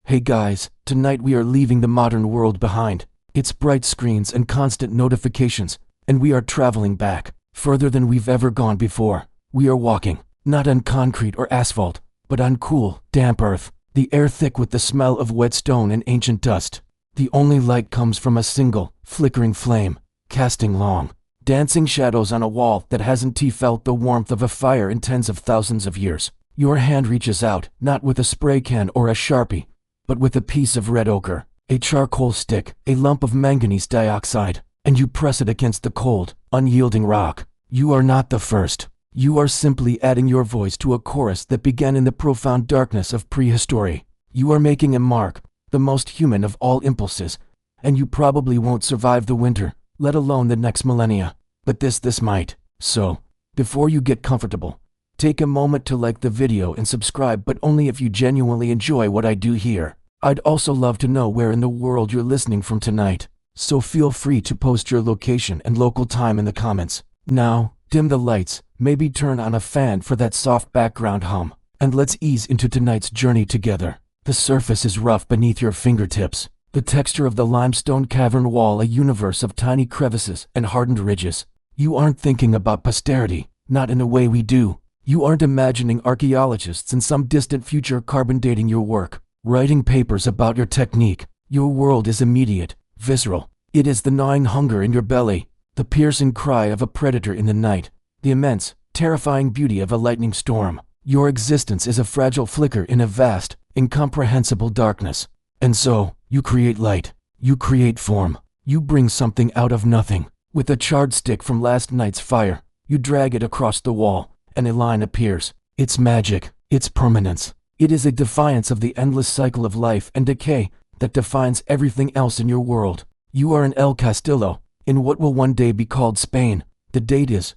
Hey guys, tonight we are leaving the modern world behind. Its bright screens and constant notifications, and we are traveling back, further than we've ever gone before. We are walking, not on concrete or asphalt, but on cool, damp earth, the air thick with the smell of wet stone and ancient dust. The only light comes from a single, flickering flame, casting long, dancing shadows on a wall that hasn't felt the warmth of a fire in tens of thousands of years. Your hand reaches out, not with a spray can or a Sharpie, but with a piece of red ochre, a charcoal stick, a lump of manganese dioxide, and you press it against the cold, unyielding rock. You are not the first. You are simply adding your voice to a chorus that began in the profound darkness of prehistory. You are making a mark, the most human of all impulses, and you probably won't survive the winter, let alone the next millennia. But this might. So, before you get comfortable, take a moment to like the video and subscribe, but only if you genuinely enjoy what I do here. I'd also love to know where in the world you're listening from tonight, so feel free to post your location and local time in the comments. Now, dim the lights, maybe turn on a fan for that soft background hum, and let's ease into tonight's journey together. The surface is rough beneath your fingertips, the texture of the limestone cavern wall a universe of tiny crevices and hardened ridges. You aren't thinking about posterity, not in the way we do. You aren't imagining archaeologists in some distant future carbon dating your work, writing papers about your technique. Your world is immediate, visceral. It is the gnawing hunger in your belly, the piercing cry of a predator in the night, the immense, terrifying beauty of a lightning storm. Your existence is a fragile flicker in a vast, incomprehensible darkness. And so, you create light. You create form. You bring something out of nothing. With a charred stick from last night's fire, you drag it across the wall, and a line appears. Its magic, its permanence. It is a defiance of the endless cycle of life and decay that defines everything else in your world. You are in El Castillo, in what will one day be called Spain. The date is,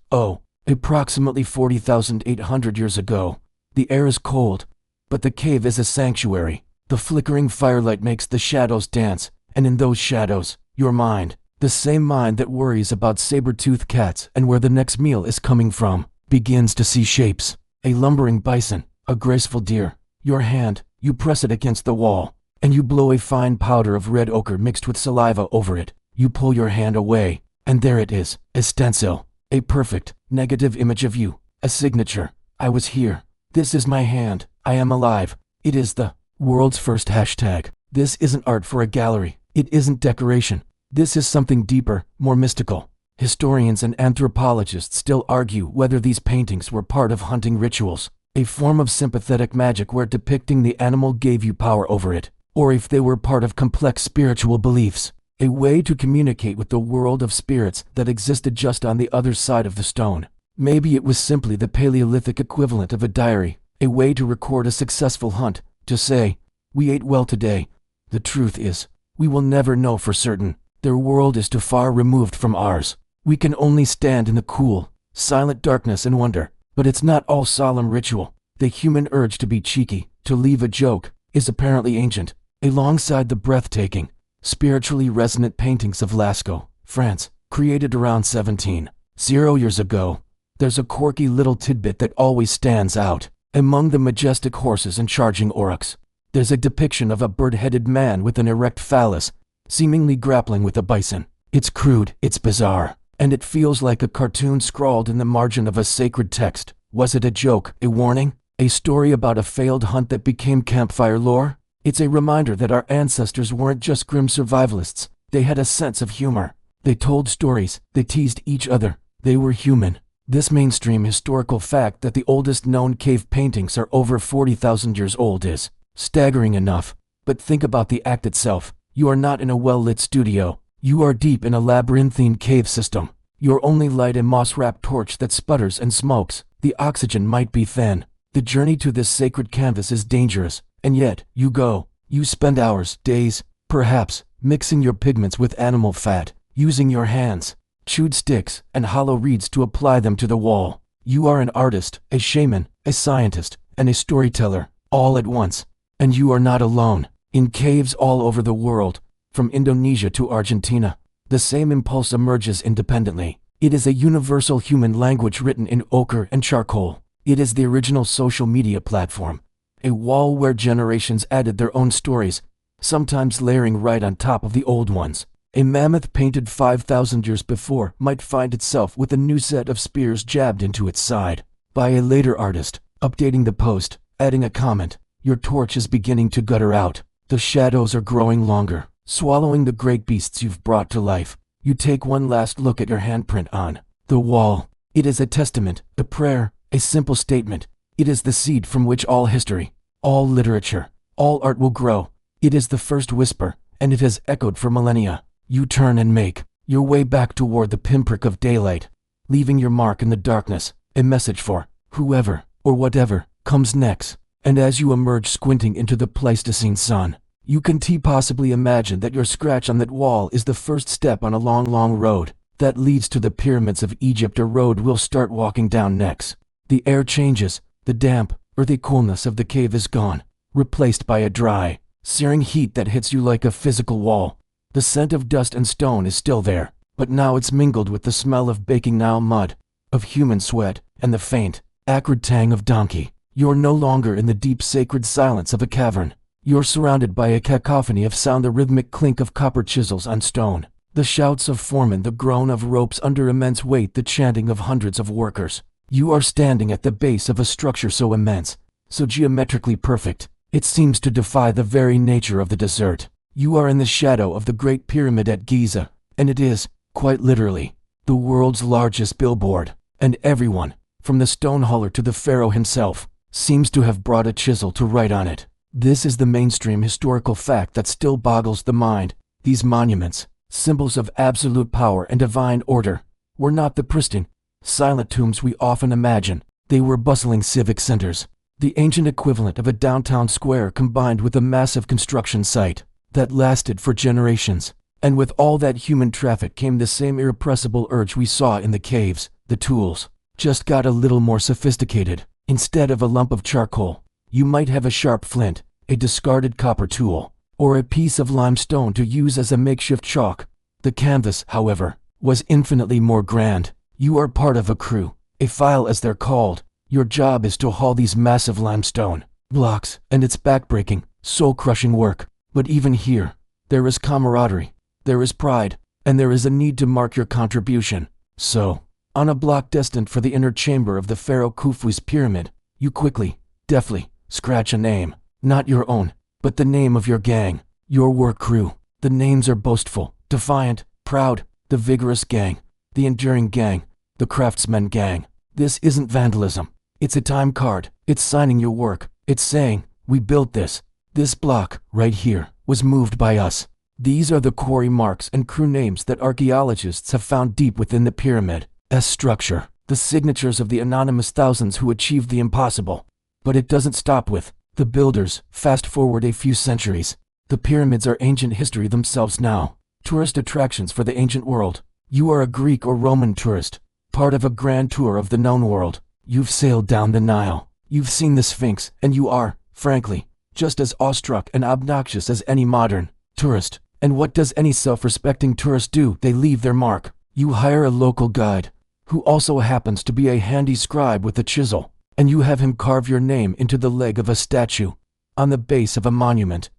approximately 40,800 years ago. The air is cold, but the cave is a sanctuary. The flickering firelight makes the shadows dance, and in those shadows, your mind, the same mind that worries about saber-toothed cats and where the next meal is coming from, begins to see shapes. A lumbering bison, a graceful deer. Your hand, you press it against the wall, and you blow a fine powder of red ochre mixed with saliva over it. You pull your hand away, and there it is, a stencil, a perfect, negative image of you, a signature. I was here. This is my hand. I am alive. It is the world's first hashtag. This isn't art for a gallery. It isn't decoration. This is something deeper, more mystical. Historians and anthropologists still argue whether these paintings were part of hunting rituals, a form of sympathetic magic where depicting the animal gave you power over it, or if they were part of complex spiritual beliefs, a way to communicate with the world of spirits that existed just on the other side of the stone. Maybe it was simply the Paleolithic equivalent of a diary, a way to record a successful hunt, to say, "We ate well today." The truth is, we will never know for certain. Their world is too far removed from ours. We can only stand in the cool, silent darkness and wonder. But it's not all solemn ritual. The human urge to be cheeky, to leave a joke, is apparently ancient. Alongside the breathtaking, spiritually resonant paintings of Lascaux, France, created around 1700 years ago, there's a quirky little tidbit that always stands out. Among the majestic horses and charging aurochs, there's a depiction of a bird-headed man with an erect phallus, seemingly grappling with a bison. It's crude, it's bizarre, and it feels like a cartoon scrawled in the margin of a sacred text. Was it a joke, a warning, a story about a failed hunt that became campfire lore? It's a reminder that our ancestors weren't just grim survivalists. They had a sense of humor. They told stories, they teased each other, they were human. This mainstream historical fact that the oldest known cave paintings are over 40,000 years old is staggering enough. But think about the act itself. You are not in a well-lit studio. You are deep in a labyrinthine cave system. Your only light a moss-wrapped torch that sputters and smokes. The oxygen might be thin. The journey to this sacred canvas is dangerous, and yet, you go. You spend hours, days, perhaps, mixing your pigments with animal fat, using your hands, chewed sticks, and hollow reeds to apply them to the wall. You are an artist, a shaman, a scientist, and a storyteller, all at once. And you are not alone. In caves all over the world, from Indonesia to Argentina, the same impulse emerges independently. It is a universal human language written in ochre and charcoal. It is the original social media platform, a wall where generations added their own stories, sometimes layering right on top of the old ones. A mammoth painted 5,000 years before might find itself with a new set of spears jabbed into its side by a later artist, updating the post, adding a comment. Your torch is beginning to gutter out. The shadows are growing longer, swallowing the great beasts you've brought to life. You take one last look at your handprint on the wall. It is a testament, a prayer, a simple statement. It is the seed from which all history, all literature, all art will grow. It is the first whisper, and it has echoed for millennia. You turn and make your way back toward the pinprick of daylight, leaving your mark in the darkness, a message for whoever or whatever comes next. And as you emerge squinting into the Pleistocene sun, you can possibly imagine that your scratch on that wall is the first step on a long, long road that leads to the pyramids of Egypt, a road we'll start walking down next. The air changes, the damp, earthy coolness of the cave is gone, replaced by a dry, searing heat that hits you like a physical wall. The scent of dust and stone is still there, but now it's mingled with the smell of baking Nile mud, of human sweat, and the faint, acrid tang of donkey. You're no longer in the deep sacred silence of a cavern. You're surrounded by a cacophony of sound, the rhythmic clink of copper chisels on stone, the shouts of foremen, the groan of ropes under immense weight, the chanting of hundreds of workers. You are standing at the base of a structure so immense, so geometrically perfect, it seems to defy the very nature of the desert. You are in the shadow of the Great Pyramid at Giza, and it is, quite literally, the world's largest billboard, and everyone, from the stonehauler to the pharaoh himself, seems to have brought a chisel to write on it. This is the mainstream historical fact that still boggles the mind. These monuments, symbols of absolute power and divine order, were not the pristine, silent tombs we often imagine. They were bustling civic centers, the ancient equivalent of a downtown square combined with a massive construction site that lasted for generations. And with all that human traffic came the same irrepressible urge we saw in the caves. The tools just got a little more sophisticated. Instead of a lump of charcoal, you might have a sharp flint, a discarded copper tool, or a piece of limestone to use as a makeshift chalk. The canvas, however, was infinitely more grand. You are part of a crew, a file as they're called. Your job is to haul these massive limestone blocks, and it's backbreaking, soul-crushing work. But even here, there is camaraderie, there is pride, and there is a need to mark your contribution. So, on a block destined for the inner chamber of the pharaoh Khufu's pyramid, you quickly, deftly, scratch a name, not your own, but the name of your gang, your work crew. The names are boastful, defiant, proud, the vigorous gang, the enduring gang, the craftsman gang. This isn't vandalism. It's a time card. It's signing your work. It's saying, we built this. This block, right here, was moved by us. These are the quarry marks and crew names that archaeologists have found deep within the pyramid's structure, the signatures of the anonymous thousands who achieved the impossible. But it doesn't stop with the builders. Fast forward a few centuries. The pyramids are ancient history themselves now, tourist attractions for the ancient world. You are a Greek or Roman tourist, part of a grand tour of the known world. You've sailed down the Nile. You've seen the Sphinx, and you are, frankly, just as awestruck and obnoxious as any modern tourist. And what does any self-respecting tourist do? They leave their mark. You hire a local guide, who also happens to be a handy scribe with a chisel, and you have him carve your name into the leg of a statue, on the base of a monument.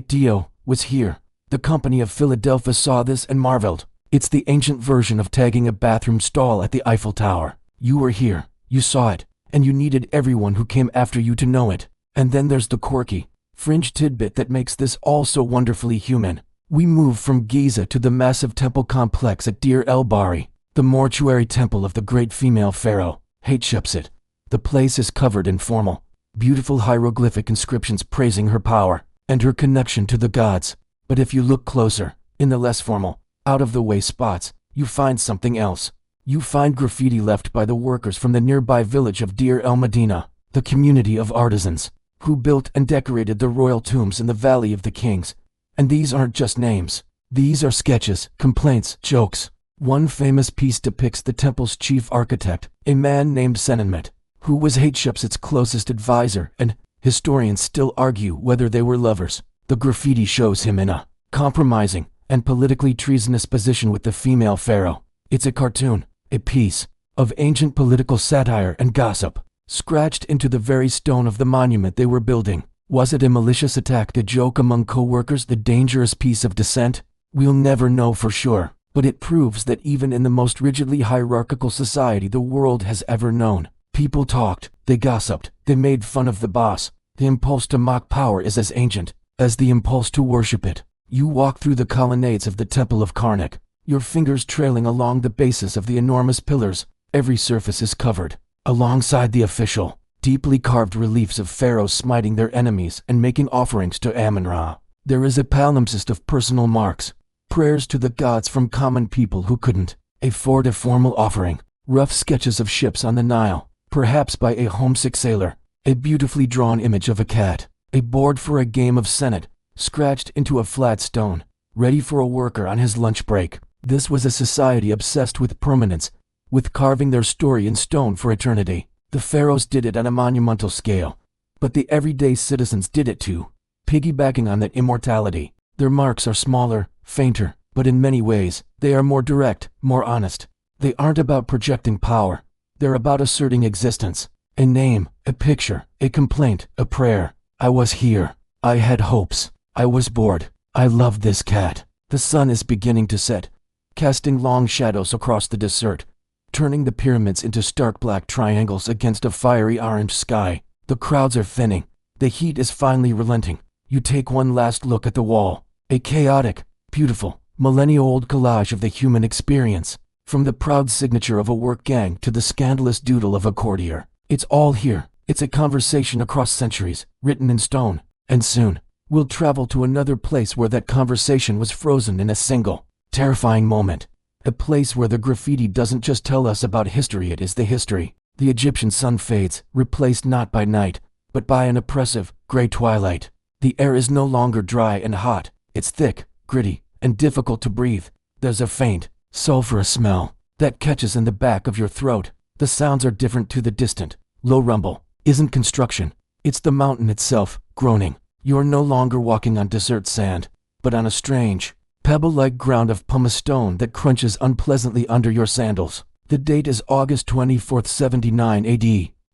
Dio was here. The company of Philadelphia saw this and marveled. It's the ancient version of tagging a bathroom stall at the Eiffel Tower. You were here, you saw it, and you needed everyone who came after you to know it. And then there's the quirky, fringe tidbit that makes this all so wonderfully human. We move from Giza to the massive temple complex at Deir el-Bahari, the mortuary temple of the great female pharaoh, Hatshepsut. The place is covered in formal, beautiful hieroglyphic inscriptions praising her power and her connection to the gods. But if you look closer, in the less formal, out-of-the-way spots, you find something else. You find graffiti left by the workers from the nearby village of Deir el-Medina, the community of artisans, who built and decorated the royal tombs in the Valley of the Kings. And these aren't just names. These are sketches, complaints, jokes. One famous piece depicts the temple's chief architect, a man named Senenmet, who was Hatshepsut's closest advisor, and historians still argue whether they were lovers. The graffiti shows him in a compromising and politically treasonous position with the female pharaoh. It's a cartoon, a piece of ancient political satire and gossip. scratched into the very stone of the monument they were building. Was it a malicious attack, a joke among co-workers, the dangerous piece of dissent? We'll never know for sure, but it proves that even in the most rigidly hierarchical society the world has ever known, people talked, they gossiped, they made fun of the boss. The impulse to mock power is as ancient as the impulse to worship it. You walk through the colonnades of the Temple of Karnak, your fingers trailing along the bases of the enormous pillars. Every surface is covered, alongside the official, deeply carved reliefs of pharaohs smiting their enemies and making offerings to Amun-Ra. There is a palimpsest of personal marks, prayers to the gods from common people who couldn't afford a formal offering, rough sketches of ships on the Nile, perhaps by a homesick sailor, a beautifully drawn image of a cat, a board for a game of Senate, scratched into a flat stone, ready for a worker on his lunch break. This was a society obsessed with permanence, with carving their story in stone for eternity. The pharaohs did it on a monumental scale, but the everyday citizens did it too, piggybacking on that immortality. Their marks are smaller, fainter, but in many ways, they are more direct, more honest. They aren't about projecting power. They're about asserting existence. A name, a picture, a complaint, a prayer. I was here. I had hopes. I was bored. I loved this cat. The sun is beginning to set, casting long shadows across the desert, turning the pyramids into stark black triangles against a fiery orange sky. The crowds are thinning. The heat is finally relenting. You take one last look at the wall. A chaotic, beautiful, millennia-old collage of the human experience. From the proud signature of a work gang to the scandalous doodle of a courtier. It's all here. It's a conversation across centuries, written in stone. And soon, we'll travel to another place where that conversation was frozen in a single, terrifying moment. A place where the graffiti doesn't just tell us about history, it is the history. The Egyptian sun fades, replaced not by night, but by an oppressive, gray twilight. The air is no longer dry and hot. It's thick, gritty, and difficult to breathe. There's a faint, sulfurous smell that catches in the back of your throat. The sounds are different to the distant, low rumble. Isn't construction. It's the mountain itself, groaning. You're no longer walking on desert sand, but on a strange, pebble-like ground of pumice stone that crunches unpleasantly under your sandals. The date is August 24th, 79 AD.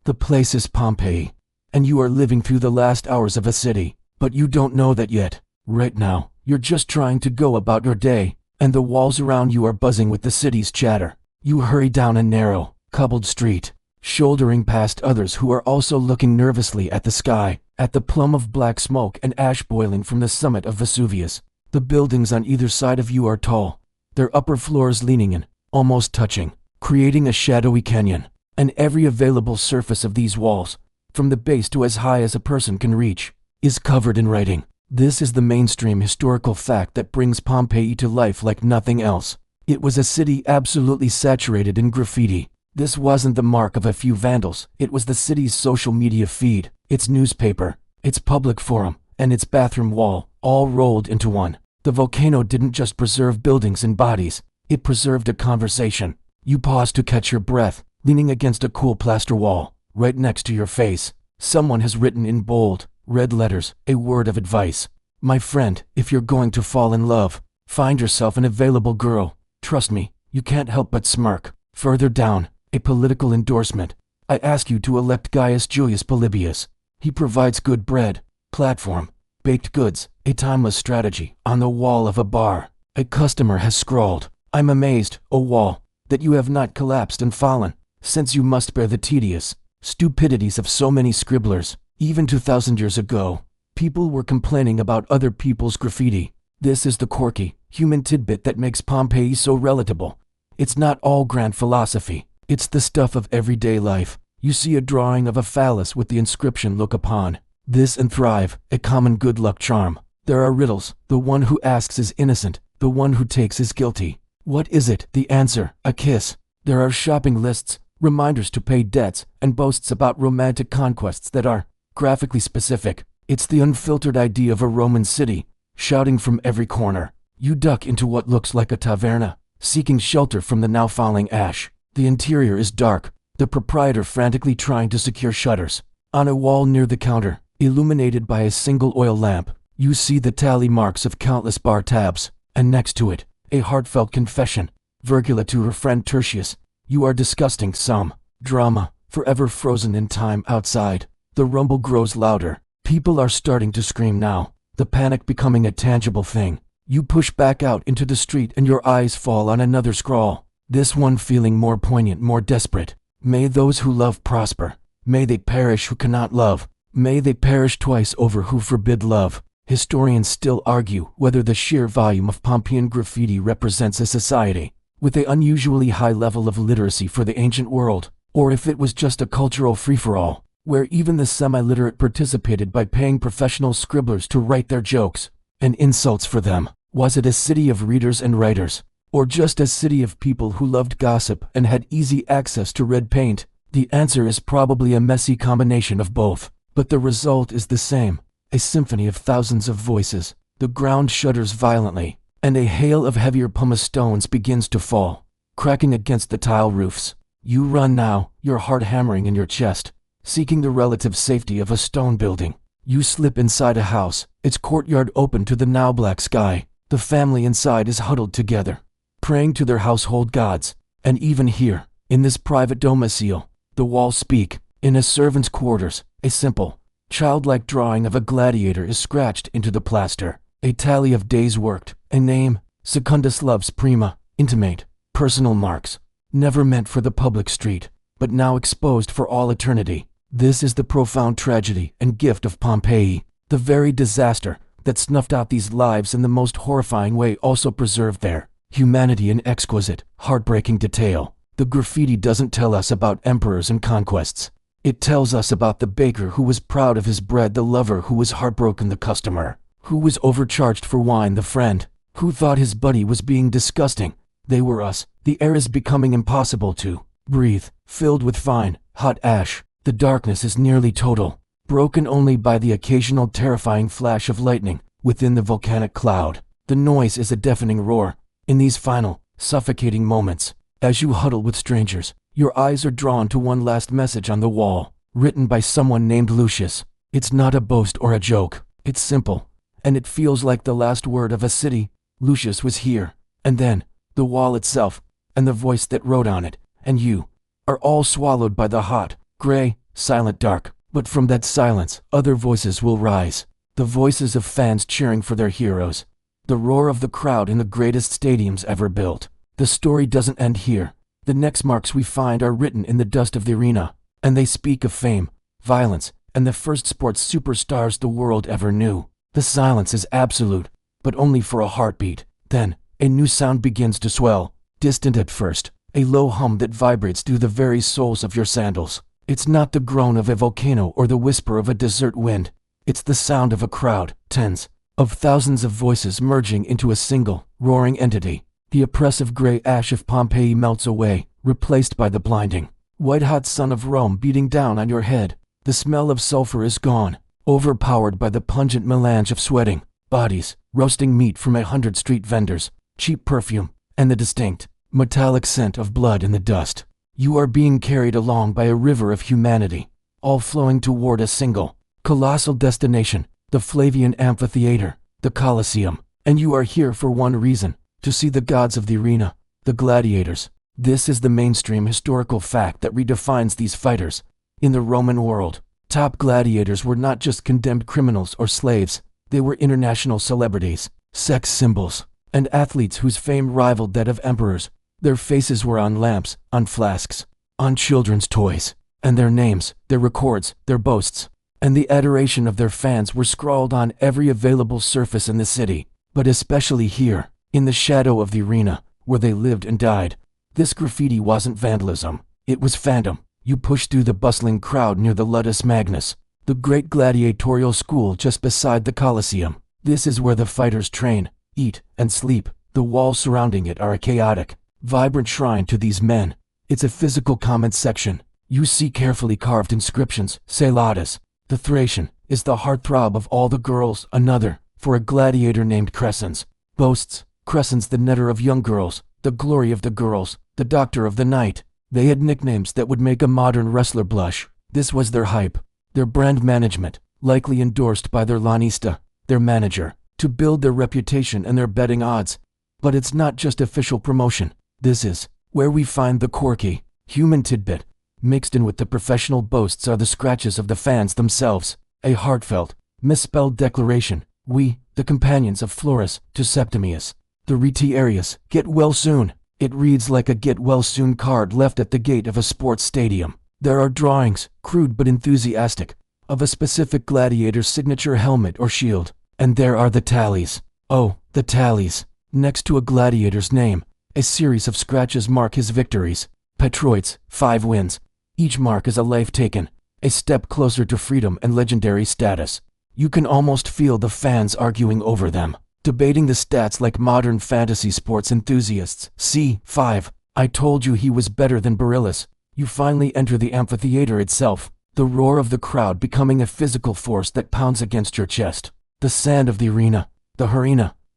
The place is Pompeii, and you are living through the last hours of a city, but you don't know that yet. Right now, you're just trying to go about your day, and the walls around you are buzzing with the city's chatter. You hurry down a narrow, cobbled street, shouldering past others who are also looking nervously at the sky, at the plum of black smoke and ash boiling from the summit of Vesuvius. The buildings on either side of you are tall, their upper floors leaning in, almost touching, creating a shadowy canyon. And every available surface of these walls, from the base to as high as a person can reach, is covered in writing. This is the mainstream historical fact that brings Pompeii to life like nothing else. It was a city absolutely saturated in graffiti. This wasn't the mark of a few vandals. It was the city's social media feed, its newspaper, its public forum, and its bathroom wall, all rolled into one. The volcano didn't just preserve buildings and bodies. It preserved a conversation. You pause to catch your breath, leaning against a cool plaster wall. Right next to your face, someone has written in bold, red letters, a word of advice. My friend, if you're going to fall in love, find yourself an available girl. Trust me, you can't help but smirk. Further down, a political endorsement. I ask you to elect Gaius Julius Polybius. He provides good bread, platform, baked goods, a timeless strategy. On the wall of a bar, a customer has scrawled, I'm amazed, O wall, that you have not collapsed and fallen, since you must bear the tedious stupidities of so many scribblers. Even 2,000 years ago, people were complaining about other people's graffiti. This is the quirky, human tidbit that makes Pompeii so relatable. It's not all grand philosophy. It's the stuff of everyday life. You see a drawing of a phallus with the inscription "Look upon this and thrive," a common good luck charm. There are riddles. The one who asks is innocent. The one who takes is guilty. What is it? The answer, a kiss. There are shopping lists, reminders to pay debts, and boasts about romantic conquests that are graphically specific. It's the unfiltered idea of a Roman city, shouting from every corner. You duck into what looks like a taverna, seeking shelter from the now falling ash. The interior is dark, the proprietor frantically trying to secure shutters. On a wall near the counter, illuminated by a single oil lamp, you see the tally marks of countless bar tabs, and next to it, a heartfelt confession. Virgula to her friend Tertius, you are disgusting. Some drama, forever frozen in time outside. The rumble grows louder. People are starting to scream now, the panic becoming a tangible thing. You push back out into the street and your eyes fall on another scrawl. This one feeling more poignant, more desperate. May those who love prosper. May they perish who cannot love. May they perish twice over who forbid love. Historians still argue whether the sheer volume of Pompeian graffiti represents a society with an unusually high level of literacy for the ancient world, or if it was just a cultural free-for-all, where even the semi-literate participated by paying professional scribblers to write their jokes and insults for them. Was it a city of readers and writers, or just a city of people who loved gossip and had easy access to red paint? The answer is probably a messy combination of both, but the result is the same. A symphony of thousands of voices. The ground shudders violently, and a hail of heavier pumice stones begins to fall, cracking against the tile roofs. You run now, your heart hammering in your chest, seeking the relative safety of a stone building. You slip inside a house, its courtyard open to the now black sky. The family inside is huddled together, praying to their household gods. And even here, in this private domicile, the walls speak. In a servant's quarters, a simple, childlike drawing of a gladiator is scratched into the plaster. A tally of days worked, a name, Secundus Loves Prima, intimate, personal marks, never meant for the public street, but now exposed for all eternity. This is the profound tragedy and gift of Pompeii. The very disaster that snuffed out these lives in the most horrifying way also preserved their humanity in exquisite, heartbreaking detail. The graffiti doesn't tell us about emperors and conquests. It tells us about the baker who was proud of his bread, the lover who was heartbroken, the customer who was overcharged for wine, the friend who thought his buddy was being disgusting. They were us. The air is becoming impossible to breathe, filled with fine, hot ash. The darkness is nearly total, broken only by the occasional terrifying flash of lightning within the volcanic cloud. The noise is a deafening roar. In these final, suffocating moments, as you huddle with strangers, your eyes are drawn to one last message on the wall, written by someone named Lucius. It's not a boast or a joke. It's simple, and it feels like the last word of a city. Lucius was here, and then, the wall itself, and the voice that wrote on it, and you, are all swallowed by the hot, gray, silent dark. But from that silence, other voices will rise. The voices of fans cheering for their heroes. The roar of the crowd in the greatest stadiums ever built. The story doesn't end here. The next marks we find are written in the dust of the arena, and they speak of fame, violence, and the first sports superstars the world ever knew. The silence is absolute, but only for a heartbeat. Then, a new sound begins to swell, distant at first, a low hum that vibrates through the very soles of your sandals. It's not the groan of a volcano or the whisper of a desert wind. It's the sound of a crowd, tens of thousands of voices merging into a single, roaring entity. The oppressive gray ash of Pompeii melts away, replaced by the blinding, white-hot sun of Rome beating down on your head. The smell of sulfur is gone, overpowered by the pungent melange of sweating bodies, roasting meat from 100 street vendors, cheap perfume, and the distinct, metallic scent of blood in the dust. You are being carried along by a river of humanity, all flowing toward a single, colossal destination, the Flavian Amphitheater, the Colosseum. And you are here for one reason, to see the gods of the arena, the gladiators. This is the mainstream historical fact that redefines these fighters. In the Roman world, top gladiators were not just condemned criminals or slaves, they were international celebrities, sex symbols, and athletes whose fame rivaled that of emperors. Their faces were on lamps, on flasks, on children's toys, and their names, their records, their boasts, and the adoration of their fans were scrawled on every available surface in the city, but especially here, in the shadow of the arena, where they lived and died. This graffiti wasn't vandalism, it was phantom. You pushed through the bustling crowd near the Ludus Magnus, the great gladiatorial school just beside the Colosseum. This is where the fighters train, eat, and sleep. The walls surrounding it are a chaotic, vibrant shrine to these men. It's a physical comment section. You see carefully carved inscriptions. Celadus, the Thracian, is the heartthrob of all the girls. Another, for a gladiator named Crescens, boasts, Crescens the netter of young girls, the glory of the girls, the doctor of the night. They had nicknames that would make a modern wrestler blush. This was their hype, their brand management, likely endorsed by their lanista, their manager, to build their reputation and their betting odds. But it's not just official promotion. This is where we find the quirky, human tidbit, Mixed in with the professional boasts are the scratches of the fans themselves, a heartfelt, misspelled declaration. We, the companions of Florus to Septimius, the retiarius, get well soon. It reads like a get well soon card left at the gate of a sports stadium. There are drawings, crude but enthusiastic, of a specific gladiator's signature helmet or shield. And there are the tallies. Oh, the tallies. Next to a gladiator's name, a series of scratches mark his victories. Petroids, 5 wins. Each mark is a life taken, a step closer to freedom and legendary status. You can almost feel the fans arguing over them, debating the stats like modern fantasy sports enthusiasts. C5. I told you he was better than Barillas. You finally enter the amphitheater itself, the roar of the crowd becoming a physical force that pounds against your chest. The sand of the arena,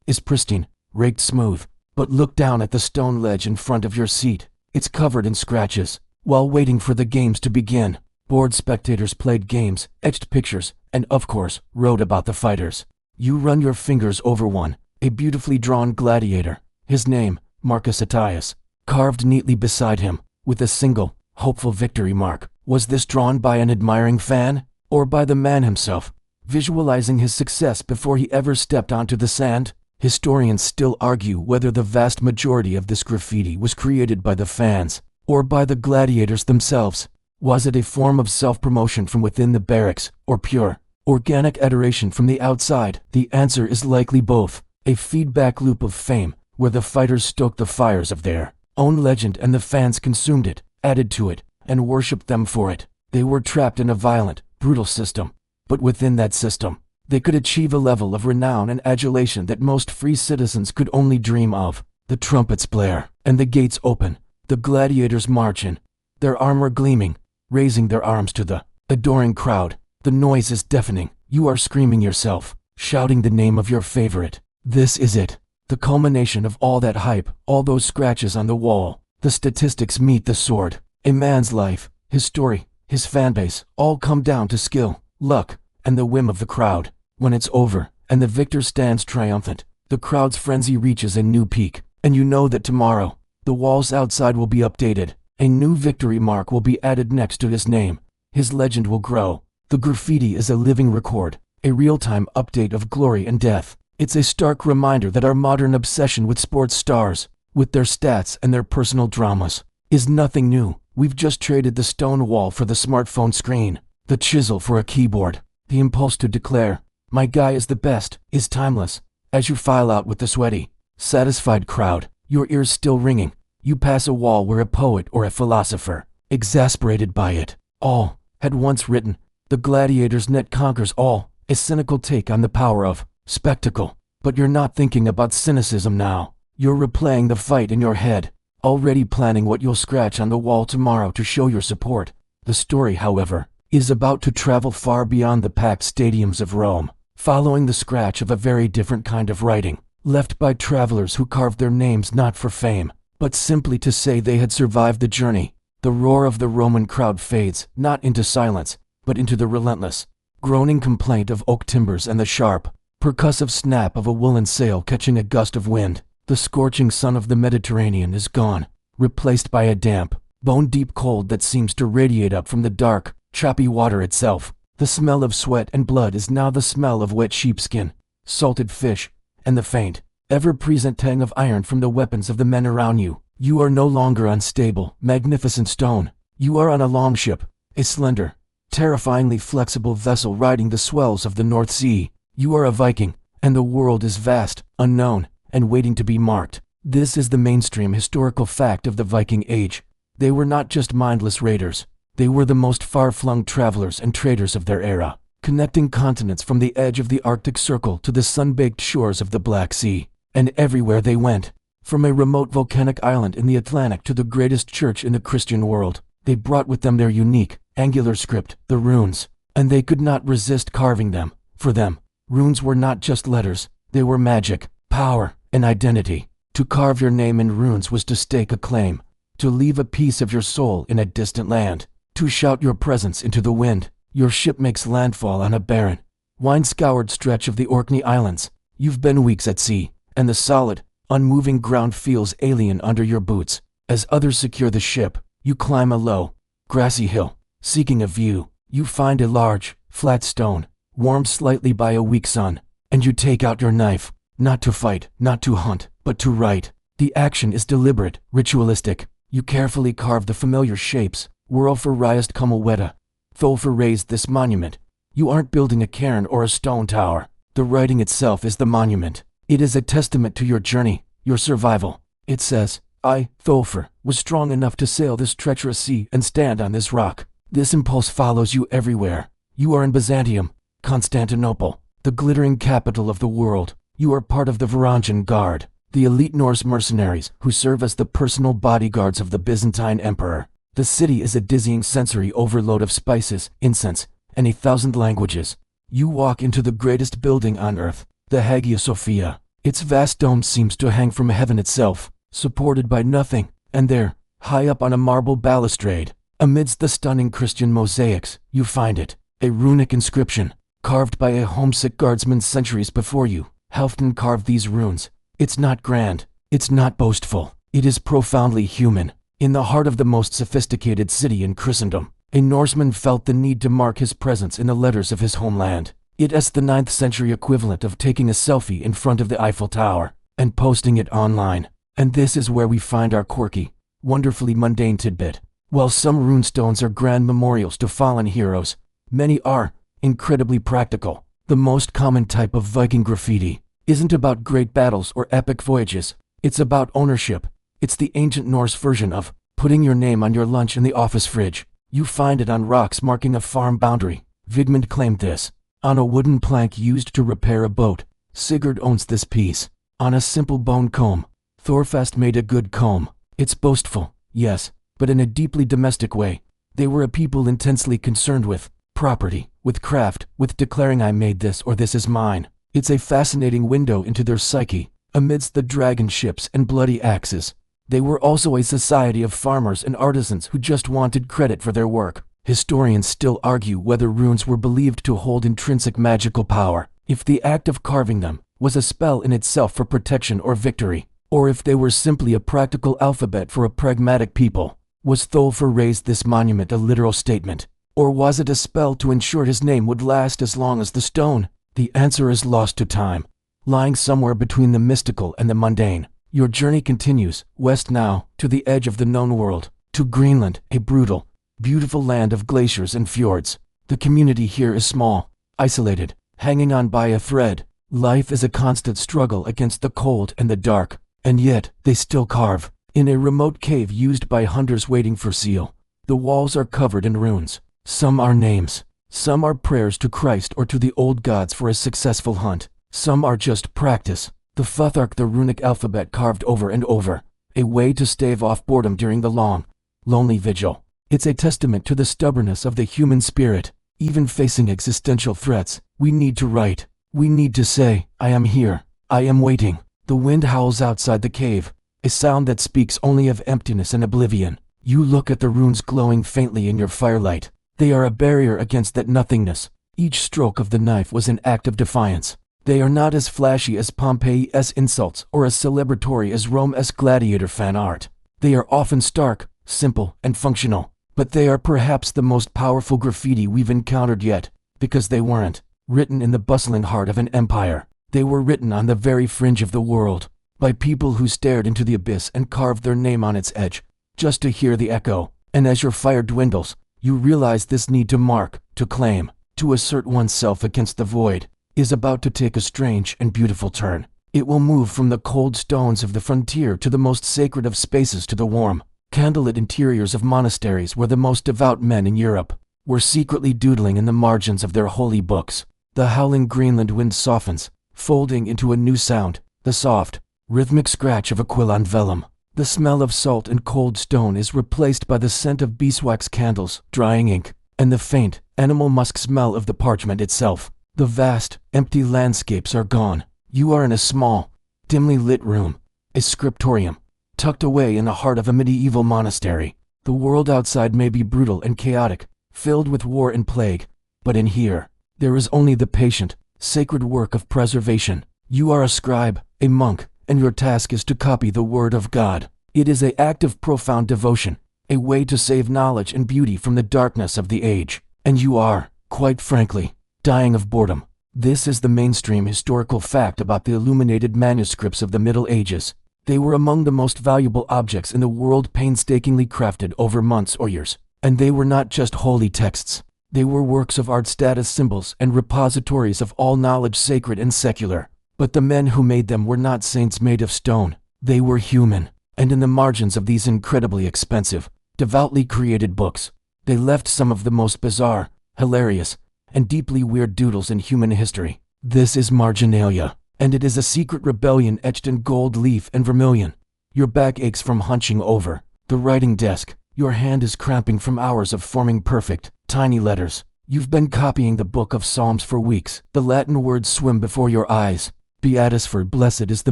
is pristine, raked smooth. But look down at the stone ledge in front of your seat. It's covered in scratches. While waiting for the games to begin, bored spectators played games, etched pictures, and of course, wrote about the fighters. You run your fingers over one, a beautifully drawn gladiator. His name, Marcus Attius, carved neatly beside him, with a single, hopeful victory mark. Was this drawn by an admiring fan, or by the man himself, visualizing his success before he ever stepped onto the sand? Historians still argue whether the vast majority of this graffiti was created by the fans, or by the gladiators themselves. Was it a form of self-promotion from within the barracks, or pure, organic adoration from the outside? The answer is likely both, a feedback loop of fame, where the fighters stoked the fires of their own legend and the fans consumed it, added to it, and worshipped them for it. They were trapped in a violent, brutal system, but within that system, they could achieve a level of renown and adulation that most free citizens could only dream of. The trumpets blare, and the gates open. The gladiators march in, their armor gleaming, raising their arms to the adoring crowd. The noise is deafening. You are screaming yourself, shouting the name of your favorite. This is it. The culmination of all that hype, all those scratches on the wall. The statistics meet the sword. A man's life, his story, his fanbase, all come down to skill, luck, and the whim of the crowd. When it's over, and the victor stands triumphant, the crowd's frenzy reaches a new peak, and you know that tomorrow, the walls outside will be updated. A new victory mark will be added next to his name. His legend will grow. The graffiti is a living record, a real-time update of glory and death. It's a stark reminder that our modern obsession with sports stars, with their stats and their personal dramas, is nothing new. We've just traded the stone wall for the smartphone screen, the chisel for a keyboard. The impulse to declare, "My guy is the best," is timeless. As you file out with the sweaty, satisfied crowd, your ears still ringing, you pass a wall where a poet or a philosopher, exasperated by it all, had once written, "The gladiator's net conquers all," a cynical take on the power of spectacle. But you're not thinking about cynicism now. You're replaying the fight in your head, already planning what you'll scratch on the wall tomorrow to show your support. The story, however, is about to travel far beyond the packed stadiums of Rome, following the scratch of a very different kind of writing, left by travelers who carved their names not for fame, but simply to say they had survived the journey. The roar of the Roman crowd fades, not into silence, but into the relentless, groaning complaint of oak timbers and the sharp, percussive snap of a woolen sail catching a gust of wind. The scorching sun of the Mediterranean is gone, replaced by a damp, bone-deep cold that seems to radiate up from the dark, choppy water itself. The smell of sweat and blood is now the smell of wet sheepskin, salted fish, and the faint, ever-present tang of iron from the weapons of the men around you. You are no longer unstable, magnificent stone. You are on a longship, a slender, terrifyingly flexible vessel riding the swells of the North Sea. You are a Viking, and the world is vast, unknown, and waiting to be marked. This is the mainstream historical fact of the Viking Age. They were not just mindless raiders. They were the most far-flung travelers and traders of their era, connecting continents from the edge of the Arctic Circle to the sun-baked shores of the Black Sea. And everywhere they went, from a remote volcanic island in the Atlantic to the greatest church in the Christian world, they brought with them their unique, angular script, the runes, and they could not resist carving them. For them, runes were not just letters, they were magic, power, and identity. To carve your name in runes was to stake a claim, to leave a piece of your soul in a distant land, to shout your presence into the wind. Your ship makes landfall on a barren, wine-scoured stretch of the Orkney Islands. You've been weeks at sea, and the solid, unmoving ground feels alien under your boots. As others secure the ship, you climb a low, grassy hill. Seeking a view, you find a large, flat stone, warmed slightly by a weak sun, and you take out your knife, not to fight, not to hunt, but to write. The action is deliberate, ritualistic. You carefully carve the familiar shapes, whirl for Riest Kummelwetta. Thulfur raised this monument. You aren't building a cairn or a stone tower. The writing itself is the monument. It is a testament to your journey, your survival. It says, I, Thulfur, was strong enough to sail this treacherous sea and stand on this rock. This impulse follows you everywhere. You are in Byzantium, Constantinople, the glittering capital of the world. You are part of the Varangian Guard, the elite Norse mercenaries who serve as the personal bodyguards of the Byzantine Emperor. The city is a dizzying sensory overload of spices, incense, and 1,000 languages. You walk into the greatest building on earth, the Hagia Sophia. Its vast dome seems to hang from heaven itself, supported by nothing, and there, high up on a marble balustrade, amidst the stunning Christian mosaics, you find it, a runic inscription, carved by a homesick guardsman centuries before you. Halfdan carved these runes. It's not grand, it's not boastful, it is profoundly human. In the heart of the most sophisticated city in Christendom, a Norseman felt the need to mark his presence in the letters of his homeland. It is the 9th century equivalent of taking a selfie in front of the Eiffel Tower and posting it online. And this is where we find our quirky, wonderfully mundane tidbit. While some runestones are grand memorials to fallen heroes, many are incredibly practical. The most common type of Viking graffiti isn't about great battles or epic voyages. It's about ownership. It's the ancient Norse version of putting your name on your lunch in the office fridge. You find it on rocks marking a farm boundary. Vigmund claimed this. On a wooden plank used to repair a boat, Sigurd owns this piece. On a simple bone comb, Thorfast made a good comb. It's boastful, yes, but in a deeply domestic way. They were a people intensely concerned with property, with craft, with declaring I made this or this is mine. It's a fascinating window into their psyche, amidst the dragon ships and bloody axes. They were also a society of farmers and artisans who just wanted credit for their work. Historians still argue whether runes were believed to hold intrinsic magical power, if the act of carving them was a spell in itself for protection or victory, or if they were simply a practical alphabet for a pragmatic people. Was Thulfur raised this monument a literal statement, or was it a spell to ensure his name would last as long as the stone? The answer is lost to time, lying somewhere between the mystical and the mundane. Your journey continues, west now, to the edge of the known world, to Greenland, a brutal, beautiful land of glaciers and fjords. The community here is small, isolated, hanging on by a thread. Life is a constant struggle against the cold and the dark, and yet they still carve. In a remote cave used by hunters waiting for seal, the walls are covered in runes. Some are names, some are prayers to Christ or to the old gods for a successful hunt. Some are just practice. The Futhark, the runic alphabet carved over and over, a way to stave off boredom during the long, lonely vigil. It's a testament to the stubbornness of the human spirit. Even facing existential threats, we need to write. We need to say, I am here. I am waiting. The wind howls outside the cave, a sound that speaks only of emptiness and oblivion. You look at the runes glowing faintly in your firelight. They are a barrier against that nothingness. Each stroke of the knife was an act of defiance. They are not as flashy as Pompeii's insults or as celebratory as Rome's gladiator fan art. They are often stark, simple, and functional, but they are perhaps the most powerful graffiti we've encountered yet, because they weren't written in the bustling heart of an empire. They were written on the very fringe of the world, by people who stared into the abyss and carved their name on its edge, just to hear the echo. And as your fire dwindles, you realize this need to mark, to claim, to assert oneself against the void, is about to take a strange and beautiful turn. It will move from the cold stones of the frontier to the most sacred of spaces, to the warm, candlelit interiors of monasteries where the most devout men in Europe were secretly doodling in the margins of their holy books. The howling Greenland wind softens, folding into a new sound, the soft, rhythmic scratch of aquilon vellum. The smell of salt and cold stone is replaced by the scent of beeswax candles, drying ink, and the faint, animal musk smell of the parchment itself. The vast, empty landscapes are gone. You are in a small, dimly lit room, a scriptorium, tucked away in the heart of a medieval monastery. The world outside may be brutal and chaotic, filled with war and plague, but in here, there is only the patient, sacred work of preservation. You are a scribe, a monk, and your task is to copy the word of God. It is an act of profound devotion, a way to save knowledge and beauty from the darkness of the age. And you are, quite frankly, dying of boredom. This is the mainstream historical fact about the illuminated manuscripts of the Middle Ages. They were among the most valuable objects in the world, painstakingly crafted over months or years. And they were not just holy texts. They were works of art, status symbols, and repositories of all knowledge, sacred and secular. But the men who made them were not saints made of stone. They were human. And in the margins of these incredibly expensive, devoutly created books, they left some of the most bizarre, hilarious, and deeply weird doodles in human history. This is marginalia, and it is a secret rebellion etched in gold leaf and vermilion. Your back aches from hunching over the writing desk. Your hand is cramping from hours of forming perfect, tiny letters. You've been copying the book of Psalms for weeks. The Latin words swim before your eyes. Beatus for blessed is the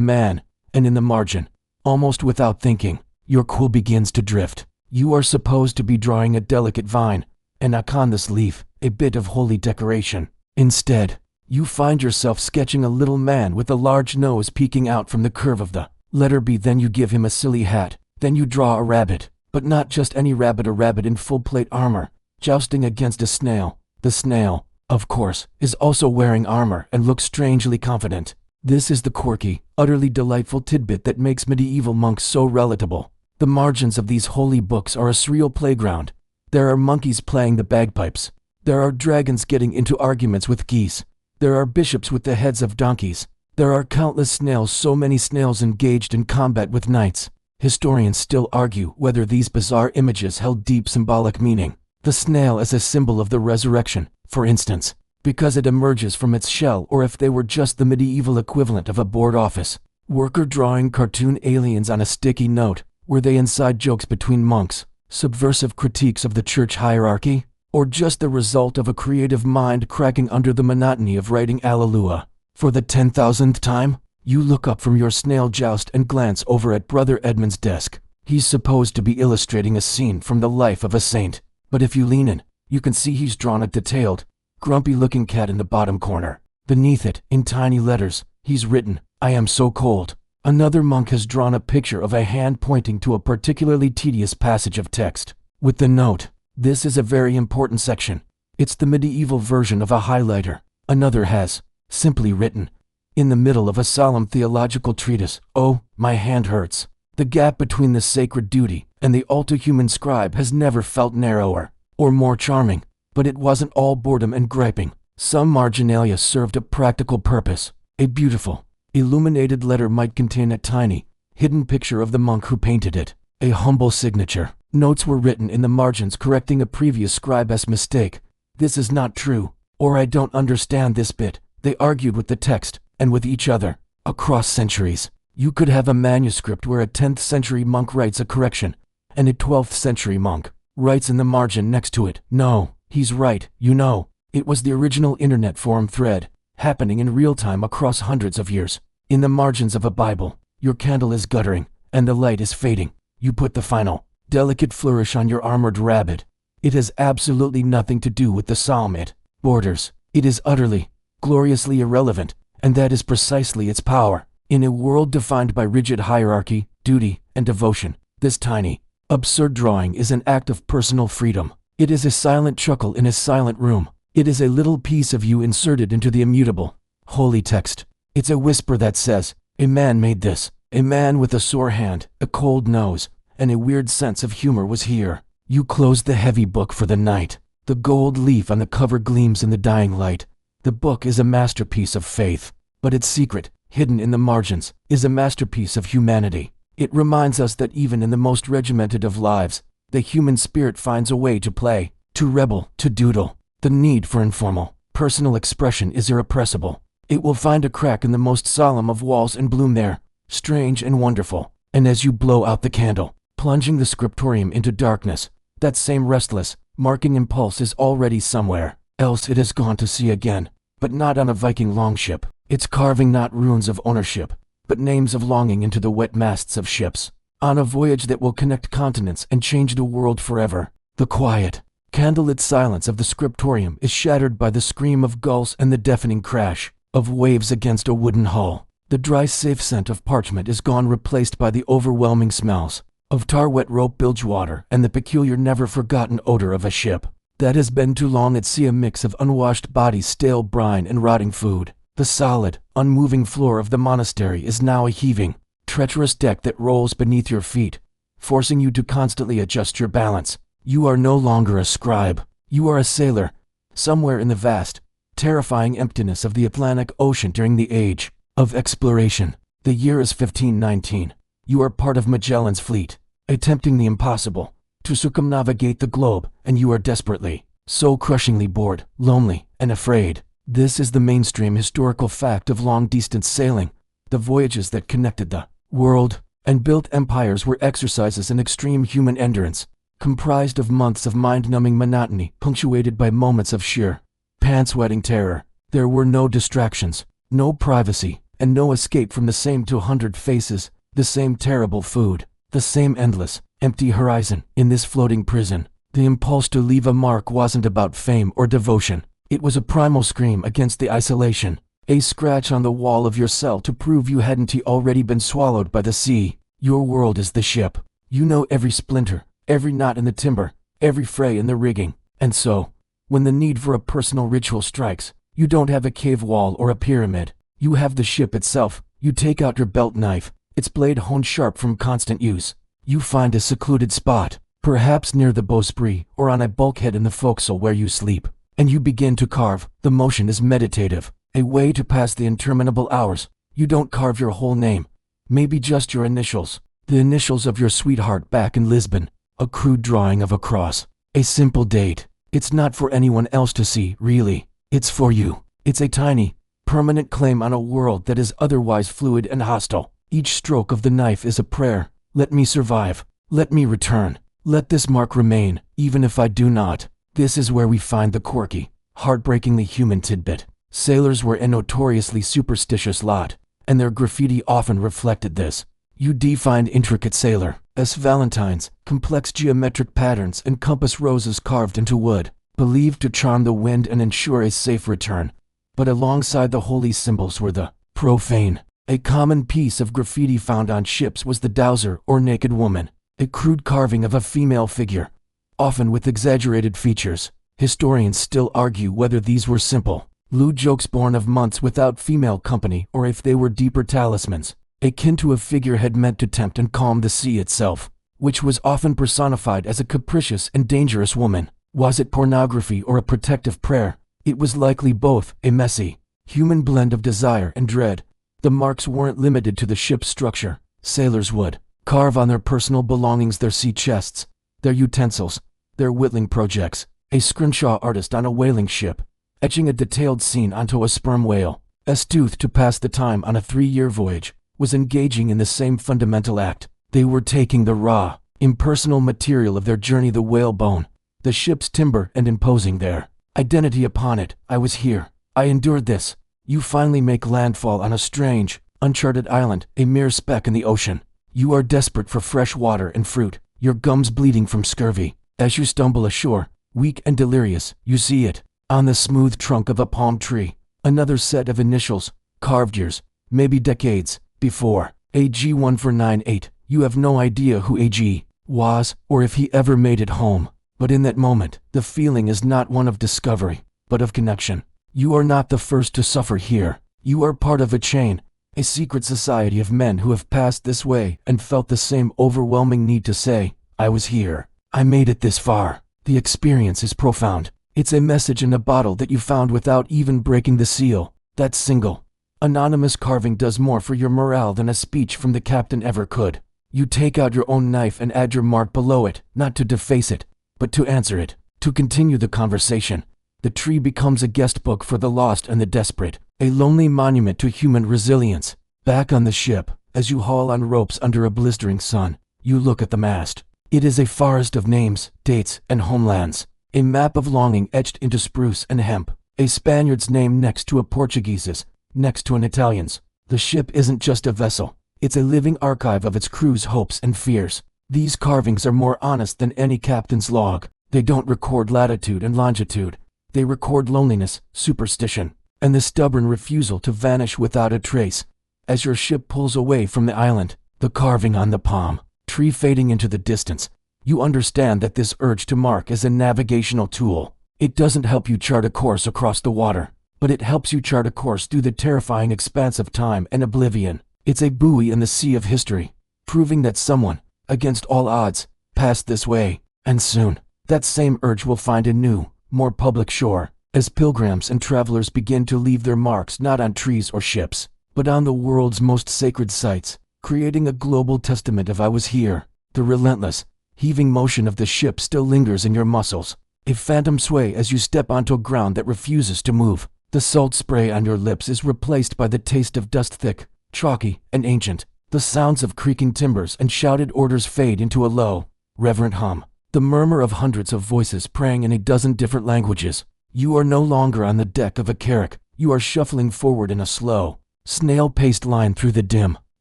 man, and in the margin, almost without thinking, your quill begins to drift. You are supposed to be drawing a delicate vine, and on this leaf, a bit of holy decoration. Instead, you find yourself sketching a little man with a large nose peeking out from the curve of the letter B. Then you give him a silly hat. Then you draw a rabbit, but not just any rabbit, a rabbit in full plate armor, jousting against a snail. The snail, of course, is also wearing armor and looks strangely confident. This is the quirky, utterly delightful tidbit that makes medieval monks so relatable. The margins of these holy books are a surreal playground. There are monkeys playing the bagpipes. There are dragons getting into arguments with geese. There are bishops with the heads of donkeys. There are countless snails, so many snails engaged in combat with knights. Historians still argue whether these bizarre images held deep symbolic meaning. The snail as a symbol of the resurrection, for instance, because it emerges from its shell, or if they were just the medieval equivalent of a board office worker drawing cartoon aliens on a sticky note. Were they inside jokes between monks, subversive critiques of the church hierarchy, or just the result of a creative mind cracking under the monotony of writing Alleluia? For the 10,000th time, you look up from your snail joust and glance over at Brother Edmund's desk. He's supposed to be illustrating a scene from the life of a saint, but if you lean in, you can see he's drawn a detailed, grumpy-looking cat in the bottom corner. Beneath it, in tiny letters, he's written, "I am so cold." Another monk has drawn a picture of a hand pointing to a particularly tedious passage of text, with the note, "This is a very important section." It's the medieval version of a highlighter. Another has simply written, in the middle of a solemn theological treatise, "Oh, my hand hurts." The gap between the sacred duty and the all-too-human scribe has never felt narrower or more charming. But it wasn't all boredom and griping. Some marginalia served a practical purpose. A beautiful, illuminated letter might contain a tiny, hidden picture of the monk who painted it, a humble signature. Notes were written in the margins correcting a previous scribe's mistake. "This is not true," or "I don't understand this bit." They argued with the text, and with each other, across centuries. You could have a manuscript where a 10th century monk writes a correction, and a 12th century monk writes in the margin next to it, "No, he's right, you know." It was the original internet forum thread, happening in real time across hundreds of years. In the margins of a Bible, your candle is guttering, and the light is fading. You put the final, delicate flourish on your armored rabbit. It has absolutely nothing to do with the psalm it borders. It is utterly, gloriously irrelevant, and that is precisely its power. In a world defined by rigid hierarchy, duty, and devotion, this tiny, absurd drawing is an act of personal freedom. It is a silent chuckle in a silent room. It is a little piece of you inserted into the immutable, holy text. It's a whisper that says, "A man made this. A man with a sore hand, a cold nose, and a weird sense of humor was here." You close the heavy book for the night. The gold leaf on the cover gleams in the dying light. The book is a masterpiece of faith, but its secret, hidden in the margins, is a masterpiece of humanity. It reminds us that even in the most regimented of lives, the human spirit finds a way to play, to rebel, to doodle. The need for informal, personal expression is irrepressible. It will find a crack in the most solemn of walls and bloom there, strange and wonderful. And as you blow out the candle, plunging the scriptorium into darkness, that same restless, marking impulse is already somewhere else it has gone to sea again, but not on a Viking longship. It's carving not runes of ownership, but names of longing into the wet masts of ships, on a voyage that will connect continents and change the world forever. The quiet, candlelit silence of the scriptorium is shattered by the scream of gulls and the deafening crash of waves against a wooden hull. The dry, safe scent of parchment is gone, replaced by the overwhelming smells of tar-wet rope bilge water and the peculiar never-forgotten odor of a ship that has been too long at sea, a mix of unwashed bodies, stale brine, and rotting food. The solid, unmoving floor of the monastery is now a heaving, treacherous deck that rolls beneath your feet, forcing you to constantly adjust your balance. You are no longer a scribe. You are a sailor, somewhere in the vast, terrifying emptiness of the Atlantic Ocean during the age of exploration. The year is 1519. You are part of Magellan's fleet, attempting the impossible, to circumnavigate the globe, and you are desperately, so crushingly bored, lonely, and afraid. This is the mainstream historical fact of long-distance sailing. The voyages that connected the world and built empires were exercises in extreme human endurance, comprised of months of mind-numbing monotony, punctuated by moments of sheer, pants-wetting terror. There were no distractions, no privacy, and no escape from the same 200 faces, the same terrible food, the same endless, empty horizon. In this floating prison, the impulse to leave a mark wasn't about fame or devotion. It was a primal scream against the isolation, a scratch on the wall of your cell to prove you hadn't already been swallowed by the sea. Your world is the ship. You know every splinter, every knot in the timber, every fray in the rigging. And so, when the need for a personal ritual strikes, you don't have a cave wall or a pyramid. You have the ship itself. You take out your belt knife, its blade honed sharp from constant use. You find a secluded spot, perhaps near the bowsprit or on a bulkhead in the forecastle where you sleep, and you begin to carve. The motion is meditative, a way to pass the interminable hours. You don't carve your whole name, maybe just your initials, the initials of your sweetheart back in Lisbon, a crude drawing of a cross, a simple date. It's not for anyone else to see, really. It's for you. It's a tiny, permanent claim on a world that is otherwise fluid and hostile. Each stroke of the knife is a prayer. Let me survive. Let me return. Let this mark remain, even if I do not. This is where we find the quirky, heartbreakingly human tidbit. Sailors were a notoriously superstitious lot, and their graffiti often reflected this. You defined intricate sailor as valentines, complex geometric patterns, and compass roses carved into wood, believed to charm the wind and ensure a safe return. But alongside the holy symbols were the profane. A common piece of graffiti found on ships was the dowser or naked woman, a crude carving of a female figure, often with exaggerated features. Historians still argue whether these were simple, lewd jokes born of months without female company or if they were deeper talismans, akin to a figurehead meant to tempt and calm the sea itself, which was often personified as a capricious and dangerous woman. Was it pornography or a protective prayer? It was likely both, a messy, human blend of desire and dread. The marks weren't limited to the ship's structure. Sailors would carve on their personal belongings, their sea chests, their utensils, their whittling projects. A scrimshaw artist on a whaling ship, etching a detailed scene onto a sperm whale, astute to pass the time on a 3-year voyage, was engaging in the same fundamental act. They were taking the raw, impersonal material of their journey, the whalebone, the ship's timber, and imposing their identity upon it. I was here. I endured this. You finally make landfall on a strange, uncharted island, a mere speck in the ocean. You are desperate for fresh water and fruit, your gums bleeding from scurvy. As you stumble ashore, weak and delirious, you see it, on the smooth trunk of a palm tree, another set of initials, carved years, maybe decades, before. AG1498. You have no idea who AG was, or if he ever made it home. But in that moment, the feeling is not one of discovery, but of connection. You are not the first to suffer here. You are part of a chain, a secret society of men who have passed this way and felt the same overwhelming need to say, I was here. I made it this far. The experience is profound. It's a message in a bottle that you found without even breaking the seal. That single, anonymous carving does more for your morale than a speech from the captain ever could. You take out your own knife and add your mark below it, not to deface it, but to answer it, to continue the conversation. The tree becomes a guest book for the lost and the desperate, a lonely monument to human resilience. Back on the ship, as you haul on ropes under a blistering sun, you look at the mast. It is a forest of names, dates, and homelands, a map of longing etched into spruce and hemp, a Spaniard's name next to a Portuguese's, next to an Italian's. The ship isn't just a vessel, it's a living archive of its crew's hopes and fears. These carvings are more honest than any captain's log. They don't record latitude and longitude. They record loneliness, superstition, and the stubborn refusal to vanish without a trace. As your ship pulls away from the island, the carving on the palm tree fading into the distance, you understand that this urge to mark is a navigational tool. It doesn't help you chart a course across the water, but it helps you chart a course through the terrifying expanse of time and oblivion. It's a buoy in the sea of history, proving that someone, against all odds, passed this way. And soon, that same urge will find a new, more public shore, as pilgrims and travelers begin to leave their marks not on trees or ships, but on the world's most sacred sites, creating a global testament of "I was here." The relentless, heaving motion of the ship still lingers in your muscles, a phantom sway as you step onto ground that refuses to move. The salt spray on your lips is replaced by the taste of dust, thick, chalky, and ancient. The sounds of creaking timbers and shouted orders fade into a low, reverent hum, the murmur of hundreds of voices praying in a dozen different languages. You are no longer on the deck of a carrack. You are shuffling forward in a slow, snail-paced line through the dim,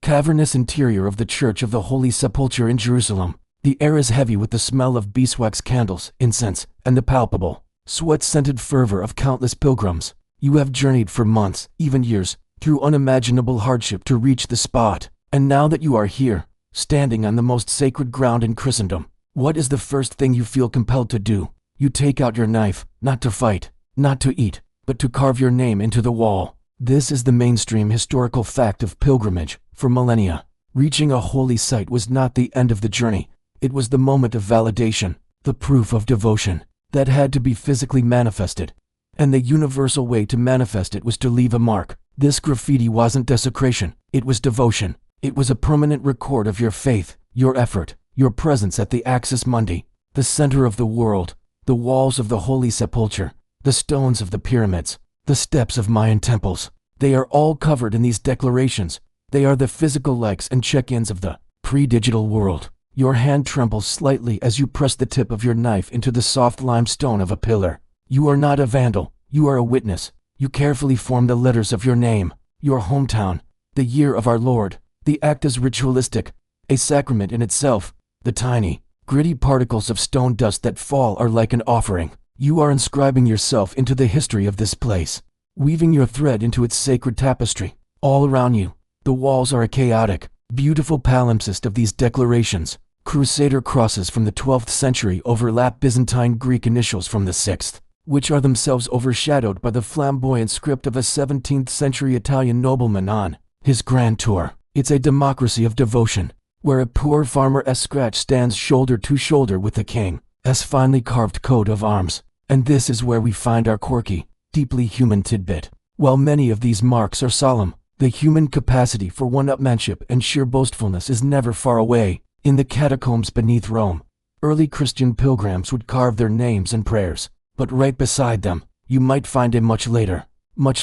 cavernous interior of the Church of the Holy Sepulchre in Jerusalem. The air is heavy with the smell of beeswax candles, incense, and the palpable, sweat-scented fervor of countless pilgrims. You have journeyed for months, even years, through unimaginable hardship to reach the spot. And now that you are here, standing on the most sacred ground in Christendom, what is the first thing you feel compelled to do? You take out your knife, not to fight, not to eat, but to carve your name into the wall. This is the mainstream historical fact of pilgrimage. For millennia, reaching a holy site was not the end of the journey. It was the moment of validation, the proof of devotion, that had to be physically manifested. And the universal way to manifest it was to leave a mark. This graffiti wasn't desecration, it was devotion. It was a permanent record of your faith, your effort, your presence at the Axis Mundi, the center of the world, the walls of the Holy Sepulchre, the stones of the pyramids, the steps of Mayan temples. They are all covered in these declarations. They are the physical likes and check-ins of the pre-digital world. Your hand trembles slightly as you press the tip of your knife into the soft limestone of a pillar. You are not a vandal, you are a witness. You carefully form the letters of your name, your hometown, the year of our Lord. The act is ritualistic, a sacrament in itself. The tiny, gritty particles of stone dust that fall are like an offering. You are inscribing yourself into the history of this place, weaving your thread into its sacred tapestry. All around you, the walls are a chaotic, beautiful palimpsest of these declarations. Crusader crosses from the 12th century overlap Byzantine Greek initials from the 6th, which are themselves overshadowed by the flamboyant script of a 17th century Italian nobleman on his grand tour. It's a democracy of devotion, where a poor farmer's scratch stands shoulder to shoulder with the king's finely carved coat of arms. And this is where we find our quirky, deeply human tidbit. While many of these marks are solemn, the human capacity for one-upmanship and sheer boastfulness is never far away. In the catacombs beneath Rome, early Christian pilgrims would carve their names and prayers, but right beside them, you might find a much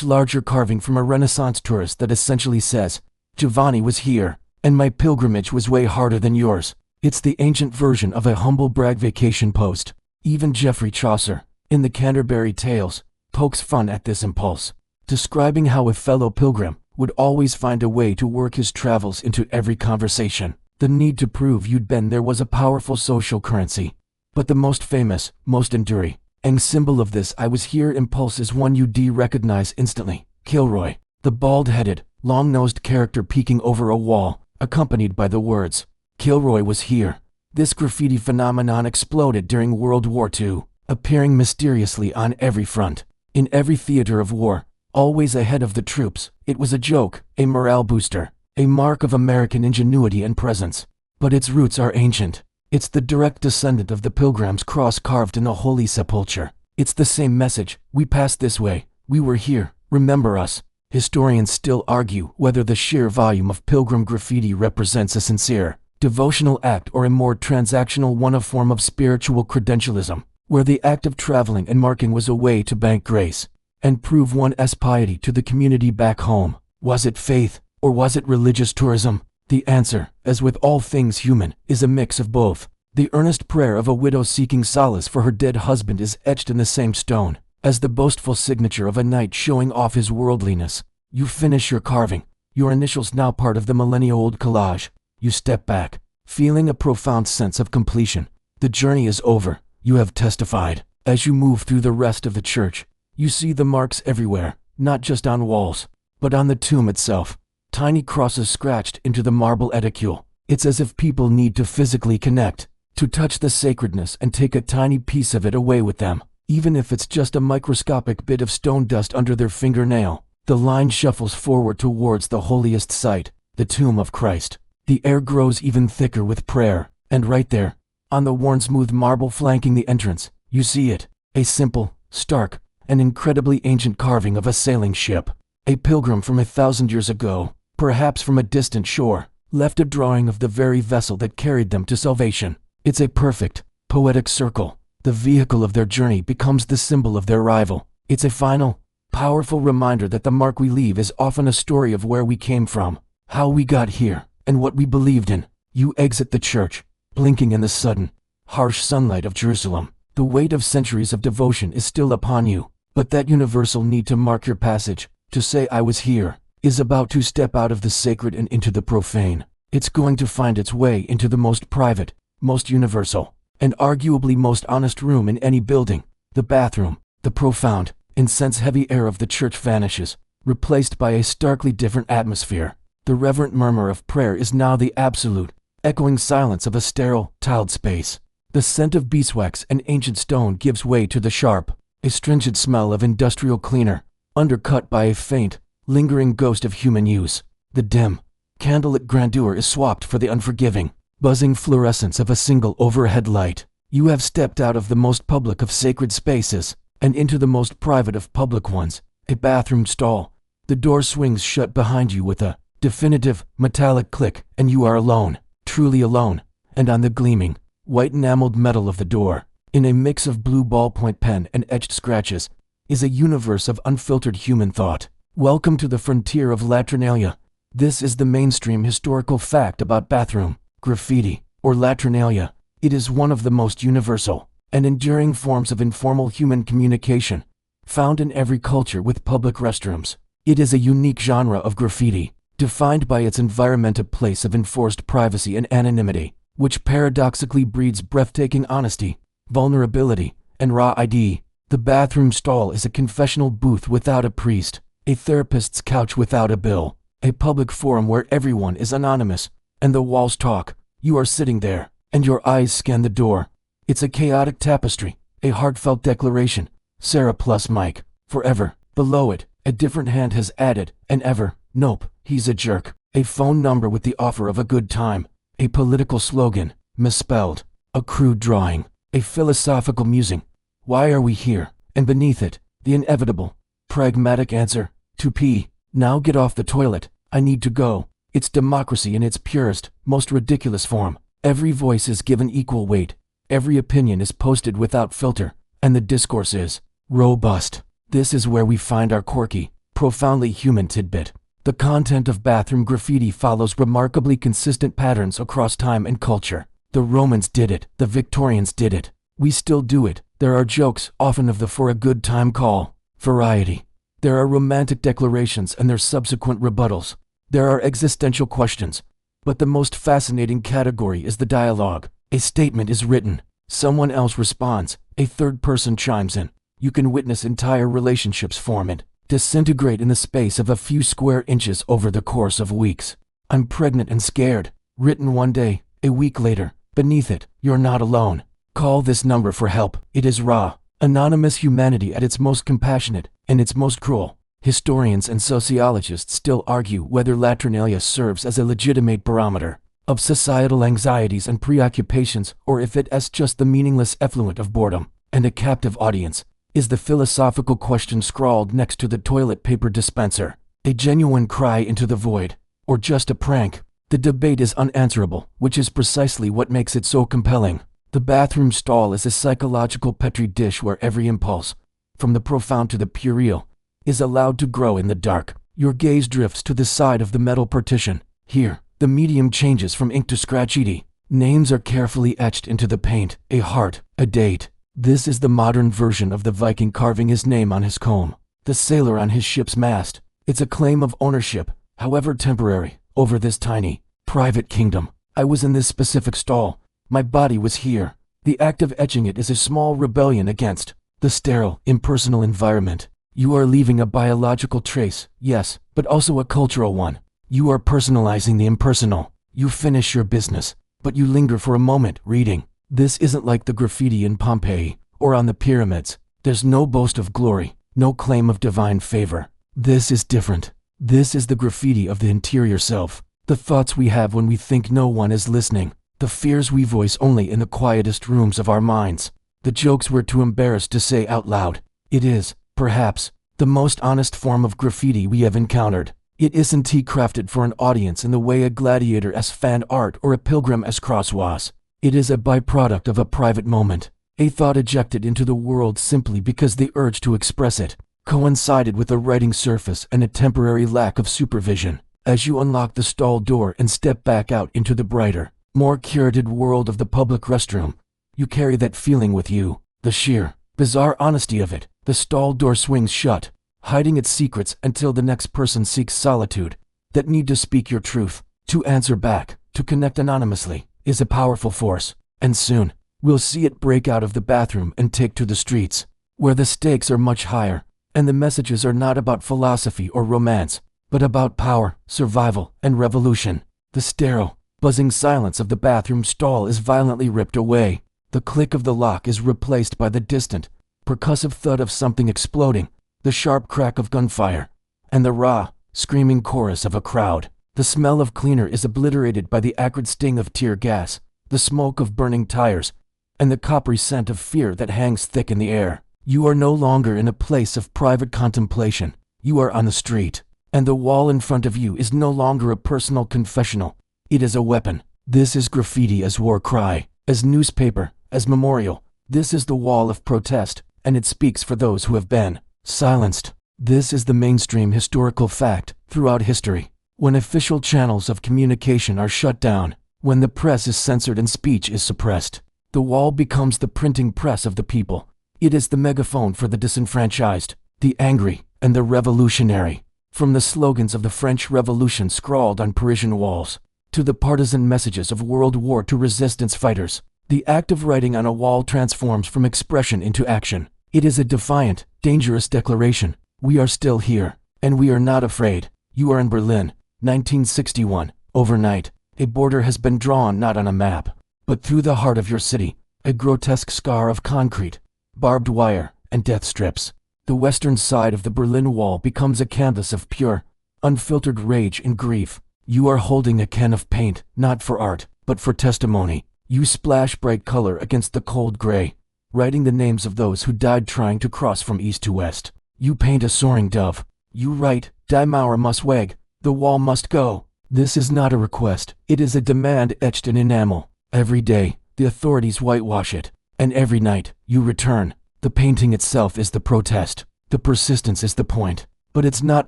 larger carving from a Renaissance tourist that essentially says, "Giovanni was here, and my pilgrimage was way harder than yours." It's the ancient version of a humble brag vacation post. Even Geoffrey Chaucer, in the Canterbury Tales, pokes fun at this impulse, describing how a fellow pilgrim would always find a way to work his travels into every conversation. The need to prove you'd been there was a powerful social currency. But the most famous, most enduring, and symbol of this "I was here" impulse is one you'd recognize instantly. Kilroy, the bald-headed, long-nosed character peeking over a wall, accompanied by the words, "Kilroy was here." This graffiti phenomenon exploded during World War II, appearing mysteriously on every front, in every theater of war, always ahead of the troops. It was a joke, a morale booster, a mark of American ingenuity and presence. But its roots are ancient. It's the direct descendant of the Pilgrim's cross carved in the Holy Sepulchre. It's the same message: we passed this way, we were here, remember us. Historians still argue whether the sheer volume of pilgrim graffiti represents a sincere, devotional act or a more transactional one, a form of spiritual credentialism, where the act of traveling and marking was a way to bank grace and prove one's piety to the community back home. Was it faith, or was it religious tourism? The answer, as with all things human, is a mix of both. The earnest prayer of a widow seeking solace for her dead husband is etched in the same stone as the boastful signature of a knight showing off his worldliness. You finish your carving, your initials now part of the millennia-old collage. You step back, feeling a profound sense of completion. The journey is over, you have testified. As you move through the rest of the church, you see the marks everywhere, not just on walls, but on the tomb itself. Tiny crosses scratched into the marble edicule, It's as if people need to physically connect, to touch the sacredness and take a tiny piece of it away with them, even if it's just a microscopic bit of stone dust under their fingernail. The line shuffles forward towards the holiest site, the tomb of Christ. The air grows even thicker with prayer, and right there, on the worn smooth marble flanking the entrance, you see it, a simple, stark, and incredibly ancient carving of a sailing ship. A pilgrim from 1,000 years ago, perhaps from a distant shore, left a drawing of the very vessel that carried them to salvation. It's a perfect, poetic circle. The vehicle of their journey becomes the symbol of their arrival. It's a final, powerful reminder that the mark we leave is often a story of where we came from, how we got here, and what we believed in. You exit the church, blinking in the sudden, harsh sunlight of Jerusalem. The weight of centuries of devotion is still upon you, but that universal need to mark your passage, to say I was here, is about to step out of the sacred and into the profane. It's going to find its way into the most private, most universal, and arguably most honest room in any building, the bathroom. The profound, incense-heavy air of the church vanishes, replaced by a starkly different atmosphere. The reverent murmur of prayer is now the absolute, echoing silence of a sterile, tiled space. The scent of beeswax and ancient stone gives way to the sharp, astringent smell of industrial cleaner, undercut by a faint, lingering ghost of human use. The dim, candlelit grandeur is swapped for the unforgiving, buzzing fluorescence of a single overhead light. You have stepped out of the most public of sacred spaces, and into the most private of public ones, a bathroom stall. The door swings shut behind you with a definitive, metallic click, and you are alone, truly alone, and on the gleaming, white enameled metal of the door, in a mix of blue ballpoint pen and etched scratches, is a universe of unfiltered human thought. Welcome to the frontier of latrinalia. This is the mainstream historical fact about bathroom, graffiti, or latrinalia. It is one of the most universal and enduring forms of informal human communication, found in every culture with public restrooms. It is a unique genre of graffiti, defined by its environment, a place of enforced privacy and anonymity, which paradoxically breeds breathtaking honesty, vulnerability, and raw ID. The bathroom stall is a confessional booth without a priest, a therapist's couch without a bill, a public forum where everyone is anonymous, and the walls talk. You are sitting there, and your eyes scan the door. It's a chaotic tapestry, a heartfelt declaration. Sarah plus Mike, forever. Below it, a different hand has added, and ever. Nope, he's a jerk. A phone number with the offer of a good time. A political slogan, misspelled. A crude drawing. A philosophical musing. Why are we here? And beneath it, the inevitable, pragmatic answer, to pee. Now get off the toilet. I need to go. It's democracy in its purest, most ridiculous form. Every voice is given equal weight. Every opinion is posted without filter. And the discourse is robust. This is where we find our quirky, profoundly human tidbit. The content of bathroom graffiti follows remarkably consistent patterns across time and culture. The Romans did it. The Victorians did it. We still do it. There are jokes, often of the for a good time call. Variety. There are romantic declarations and their subsequent rebuttals. There are existential questions. But the most fascinating category is the dialogue. A statement is written. Someone else responds. A third person chimes in. You can witness entire relationships form and disintegrate in the space of a few square inches over the course of weeks. I'm pregnant and scared. Written one day, a week later. Beneath it, you're not alone. Call this number for help. It is raw, anonymous humanity at its most compassionate and its most cruel. Historians and sociologists still argue whether latrinalia serves as a legitimate barometer of societal anxieties and preoccupations, or if it is just the meaningless effluent of boredom and a captive audience. Is the philosophical question scrawled next to the toilet paper dispenser a genuine cry into the void, or just a prank? The debate is unanswerable, which is precisely what makes it so compelling. The bathroom stall is a psychological petri dish where every impulse, from the profound to the puerile, is allowed to grow in the dark. Your gaze drifts to the side of the metal partition. Here, the medium changes from ink to scratchity. Names are carefully etched into the paint, a heart, a date. This is the modern version of the Viking carving his name on his comb, the sailor on his ship's mast. It's a claim of ownership, however temporary, over this tiny, private kingdom. I was in this specific stall. My body was here. The act of etching it is a small rebellion against the sterile, impersonal environment. You are leaving a biological trace, yes, but also a cultural one. You are personalizing the impersonal. You finish your business, but you linger for a moment reading. This isn't like the graffiti in Pompeii or on the pyramids. There's no boast of glory, no claim of divine favor. This is different. This is the graffiti of the interior self, the thoughts we have when we think no one is listening, the fears we voice only in the quietest rooms of our minds, the jokes we're too embarrassed to say out loud. It is, perhaps, the most honest form of graffiti we have encountered. It isn't crafted for an audience in the way a gladiator as fan art or a pilgrim as cross was. It is a byproduct of a private moment, a thought ejected into the world simply because the urge to express it coincided with a writing surface and a temporary lack of supervision. As you unlock the stall door and step back out into the brighter, more curated world of the public restroom, you carry that feeling with you, the sheer, bizarre honesty of it. The stall door swings shut, hiding its secrets until the next person seeks solitude. That need to speak your truth, to answer back, to connect anonymously, is a powerful force, and soon, we'll see it break out of the bathroom and take to the streets, where the stakes are much higher, and the messages are not about philosophy or romance, but about power, survival, and revolution. The sterile, buzzing silence of the bathroom stall is violently ripped away. The click of the lock is replaced by the distant, percussive thud of something exploding, the sharp crack of gunfire, and the raw, screaming chorus of a crowd. The smell of cleaner is obliterated by the acrid sting of tear gas, the smoke of burning tires, and the coppery scent of fear that hangs thick in the air. You are no longer in a place of private contemplation. You are on the street, and the wall in front of you is no longer a personal confessional. It is a weapon. This is graffiti as war cry, as newspaper, as memorial. This is the wall of protest, and it speaks for those who have been silenced. This is the mainstream historical fact throughout history. When official channels of communication are shut down, when the press is censored and speech is suppressed, the wall becomes the printing press of the people. It is the megaphone for the disenfranchised, the angry, and the revolutionary. From the slogans of the French Revolution scrawled on Parisian walls, to the partisan messages of World War II resistance fighters, the act of writing on a wall transforms from expression into action. It is a defiant, dangerous declaration. We are still here, and we are not afraid. You are in Berlin, 1961. Overnight, a border has been drawn not on a map, but through the heart of your city, a grotesque scar of concrete, barbed wire, and death strips. The western side of the Berlin Wall becomes a canvas of pure, unfiltered rage and grief. You are holding a can of paint, not for art, but for testimony. You splash bright color against the cold gray, writing the names of those who died trying to cross from east to west. You paint a soaring dove. You write, Die Mauer muss weg, the wall must go. This is not a request, it is a demand etched in enamel. Every day, the authorities whitewash it, and every night, you return. The painting itself is the protest. The persistence is the point. But it's not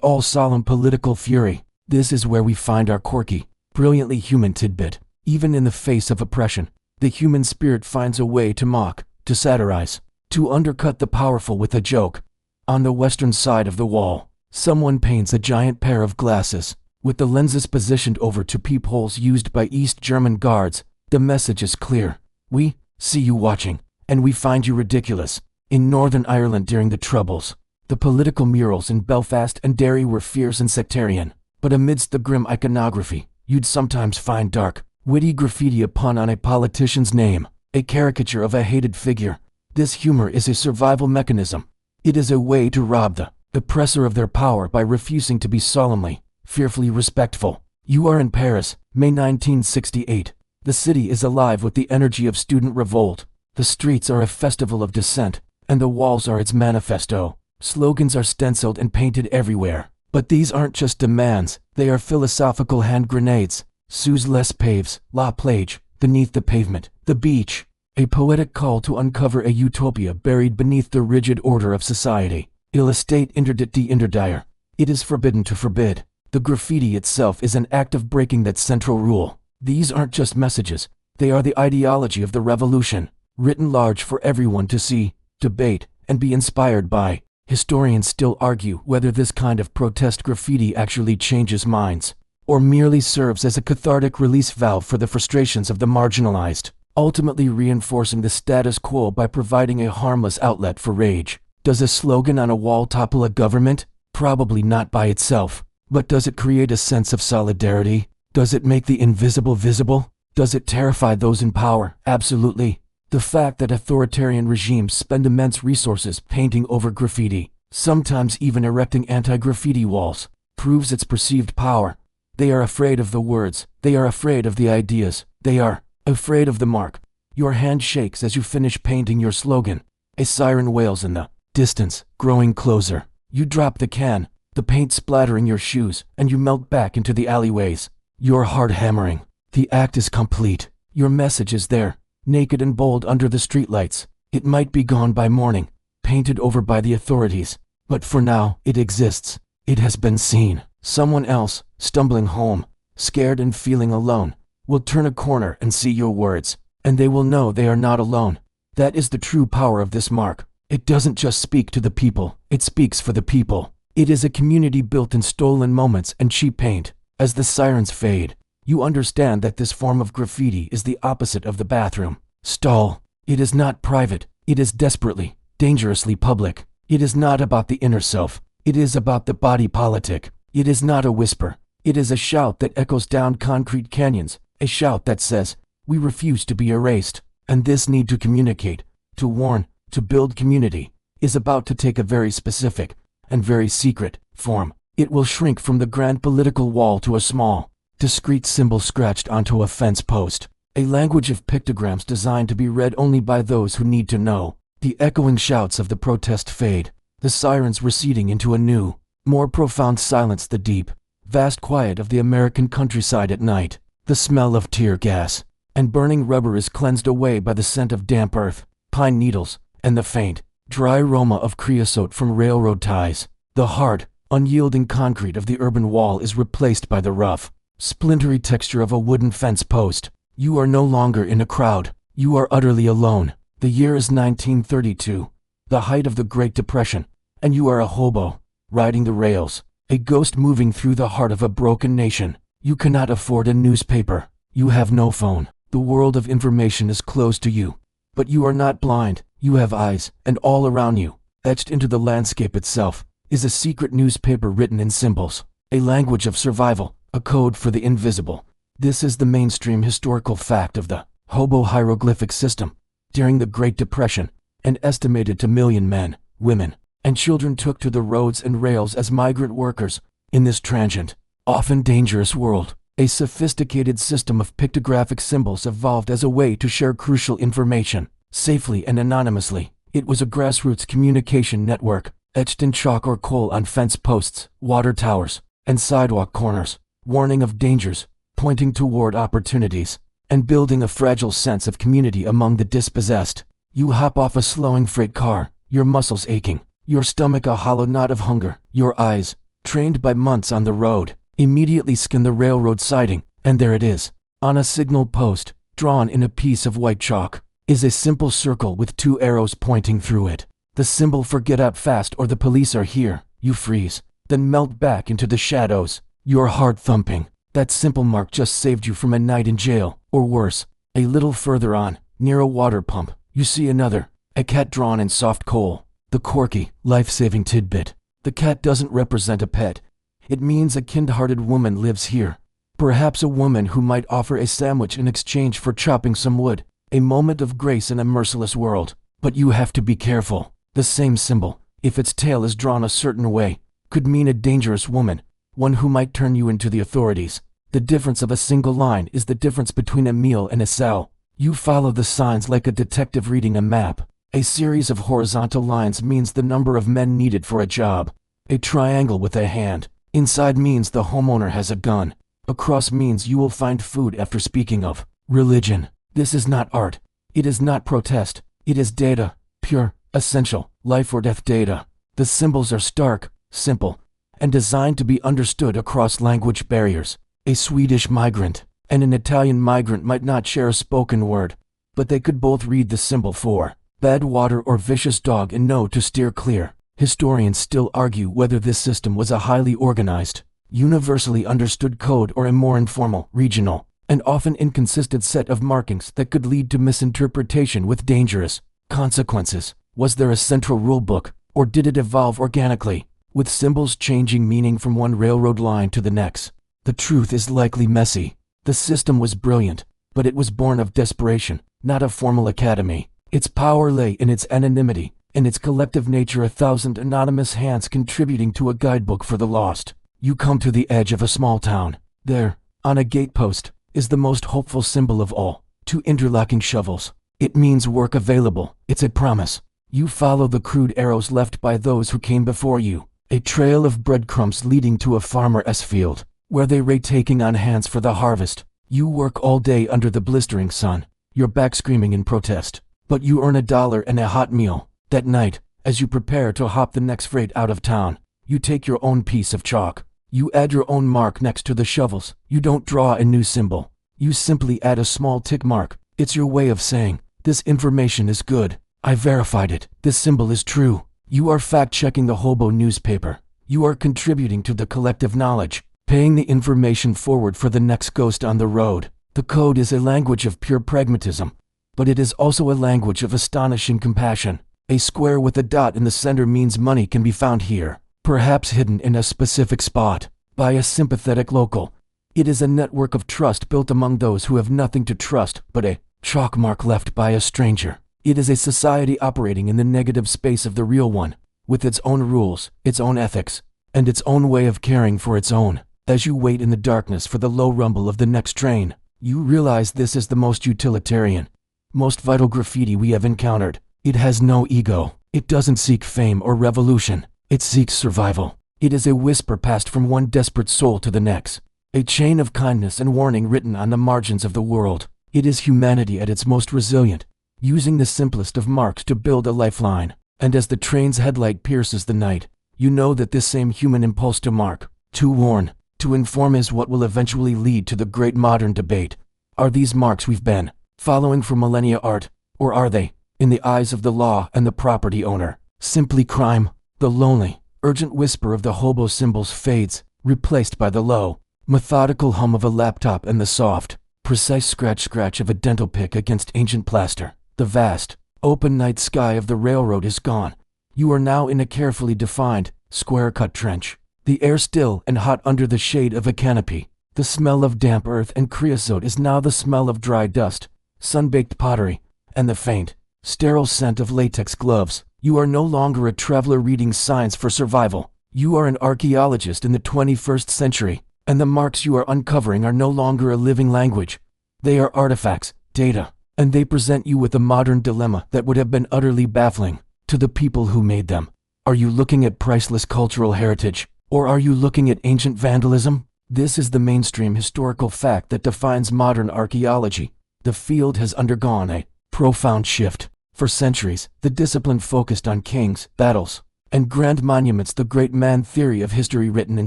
all solemn political fury. This is where we find our quirky, brilliantly human tidbit. Even in the face of oppression, the human spirit finds a way to mock, to satirize, to undercut the powerful with a joke. On the western side of the wall, someone paints a giant pair of glasses, with the lenses positioned over to peepholes used by East German guards. The message is clear. We see you watching, and we find you ridiculous. In Northern Ireland during the Troubles, the political murals in Belfast and Derry were fierce and sectarian, but amidst the grim iconography, you'd sometimes find dark, witty graffiti, a pun on a politician's name, a caricature of a hated figure. This humor is a survival mechanism. It is a way to rob the oppressor of their power by refusing to be solemnly, fearfully respectful. You are in Paris, May 1968. The city is alive with the energy of student revolt. The streets are a festival of dissent, and the walls are its manifesto. Slogans are stenciled and painted everywhere. But these aren't just demands, they are philosophical hand grenades. Sous les paves, la plage, beneath the pavement, the beach. A poetic call to uncover a utopia buried beneath the rigid order of society. Il estate interdit d'interdire. It is forbidden to forbid. The graffiti itself is an act of breaking that central rule. These aren't just messages, they are the ideology of the revolution, written large for everyone to see, debate, and be inspired by. Historians still argue whether this kind of protest graffiti actually changes minds, or merely serves as a cathartic release valve for the frustrations of the marginalized, ultimately reinforcing the status quo by providing a harmless outlet for rage. Does a slogan on a wall topple a government? Probably not by itself. But does it create a sense of solidarity? Does it make the invisible visible? Does it terrify those in power? Absolutely. The fact that authoritarian regimes spend immense resources painting over graffiti, sometimes even erecting anti-graffiti walls, proves its perceived power. They are afraid of the words. They are afraid of the ideas. They are afraid of the mark. Your hand shakes as you finish painting your slogan. A siren wails in the distance, growing closer. You drop the can, the paint splattering your shoes, and you melt back into the alleyways. Your heart hammering. The act is complete. Your message is there, naked and bold under the streetlights. It might be gone by morning, painted over by the authorities, but for now, it exists. It has been seen. Someone else, stumbling home, scared and feeling alone, will turn a corner and see your words, and they will know they are not alone. That is the true power of this mark. It doesn't just speak to the people, it speaks for the people. It is a community built in stolen moments and cheap paint. As the sirens fade, you understand that this form of graffiti is the opposite of the bathroom stall. It is not private. It is desperately, dangerously public. It is not about the inner self. It is about the body politic. It is not a whisper. It is a shout that echoes down concrete canyons, a shout that says, we refuse to be erased. And this need to communicate, to warn, to build community, is about to take a very specific and very secret form. It will shrink from the grand political wall to a small, discreet symbol scratched onto a fence post, a language of pictograms designed to be read only by those who need to know. The echoing shouts of the protest fade, the sirens receding into a new, more profound silence, the deep, vast quiet of the American countryside at night. The smell of tear gas and burning rubber is cleansed away by the scent of damp earth, pine needles, and the faint, dry aroma of creosote from railroad ties. The hard, unyielding concrete of the urban wall is replaced by the rough, splintery texture of a wooden fence post. You are no longer in a crowd. You are utterly alone. The year is 1932, the height of the Great Depression, and you are a hobo, riding the rails, a ghost moving through the heart of a broken nation. You cannot afford a newspaper. You have no phone. The world of information is closed to you. But you are not blind. You have eyes, and all around you, etched into the landscape itself, is a secret newspaper written in symbols, a language of survival, a code for the invisible. This is the mainstream historical fact of the hobo hieroglyphic system. During the Great Depression, an estimated 2 million men, women, and children took to the roads and rails as migrant workers. In this transient, often dangerous world, a sophisticated system of pictographic symbols evolved as a way to share crucial information, safely and anonymously. It was a grassroots communication network, etched in chalk or coal on fence posts, water towers, and sidewalk corners, warning of dangers, pointing toward opportunities, and building a fragile sense of community among the dispossessed. You hop off a slowing freight car, your muscles aching, your stomach a hollow knot of hunger. Your eyes, trained by months on the road, immediately scan the railroad siding, and there it is. On a signal post, drawn in a piece of white chalk, is a simple circle with 2 arrows pointing through it. The symbol for get out fast or the police are here. You freeze, then melt back into the shadows, your heart thumping. That simple mark just saved you from a night in jail, or worse. A little further on, near a water pump, you see another, a cat drawn in soft coal. The quirky, life-saving tidbit. The cat doesn't represent a pet. It means a kind-hearted woman lives here. Perhaps a woman who might offer a sandwich in exchange for chopping some wood. A moment of grace in a merciless world. But you have to be careful. The same symbol, if its tail is drawn a certain way, could mean a dangerous woman, one who might turn you into the authorities. The difference of a single line is the difference between a meal and a cell. You follow the signs like a detective reading a map. A series of horizontal lines means the number of men needed for a job. A triangle with a hand inside means the homeowner has a gun. A cross means you will find food. After speaking of religion, this is not art. It is not protest. It is data, pure, essential, life or death data. The symbols are stark, simple, and designed to be understood across language barriers. A Swedish migrant and an Italian migrant might not share a spoken word, but they could both read the symbol for bad water or vicious dog and know to steer clear. Historians still argue whether this system was a highly organized, universally understood code or a more informal, regional, and often inconsistent set of markings that could lead to misinterpretation with dangerous consequences. Was there a central rule book, or did it evolve organically, with symbols changing meaning from one railroad line to the next? The truth is likely messy. The system was brilliant, but it was born of desperation, not a formal academy. Its power lay in its anonymity, in its collective nature, 1,000 anonymous hands contributing to a guidebook for the lost. You come to the edge of a small town. There, on a gatepost, is the most hopeful symbol of all, 2 interlocking shovels. It means work available. It's a promise. You follow the crude arrows left by those who came before you, a trail of breadcrumbs leading to a farmer's field, where they lay taking on hands for the harvest. You work all day under the blistering sun, your back screaming in protest, but you earn $1 and a hot meal. That night, as you prepare to hop the next freight out of town, you take your own piece of chalk. You add your own mark next to the shovels. You don't draw a new symbol. You simply add a small tick mark. It's your way of saying, this information is good. I verified it. This symbol is true. You are fact-checking the hobo newspaper. You are contributing to the collective knowledge, paying the information forward for the next ghost on the road. The code is a language of pure pragmatism, but it is also a language of astonishing compassion. A square with a dot in the center means money can be found here, perhaps hidden in a specific spot, by a sympathetic local. It is a network of trust built among those who have nothing to trust but a chalk mark left by a stranger. It is a society operating in the negative space of the real one, with its own rules, its own ethics, and its own way of caring for its own. As you wait in the darkness for the low rumble of the next train, you realize this is the most utilitarian, most vital graffiti we have encountered. It has no ego. It doesn't seek fame or revolution. It seeks survival. It is a whisper passed from one desperate soul to the next, a chain of kindness and warning written on the margins of the world. It is humanity at its most resilient, using the simplest of marks to build a lifeline. And as the train's headlight pierces the night, you know that this same human impulse to mark, to warn, to inform is what will eventually lead to the great modern debate. Are these marks we've been following for millennia art, or are they, in the eyes of the law and the property owner, simply crime? The lonely, urgent whisper of the hobo symbols fades, replaced by the low, methodical hum of a laptop and the soft, precise scratch of a dental pick against ancient plaster. The vast, open night sky of the railroad is gone. You are now in a carefully defined, square-cut trench. The air still and hot under the shade of a canopy. The smell of damp earth and creosote is now the smell of dry dust, sun-baked pottery, and the faint, sterile scent of latex gloves. You are no longer a traveler reading signs for survival. You are an archaeologist in the 21st century, and the marks you are uncovering are no longer a living language. They are artifacts, data, and they present you with a modern dilemma that would have been utterly baffling to the people who made them. Are you looking at priceless cultural heritage, or are you looking at ancient vandalism? This is the mainstream historical fact that defines modern archaeology. The field has undergone a profound shift. For centuries, the discipline focused on kings, battles, and grand monuments, the great man theory of history written in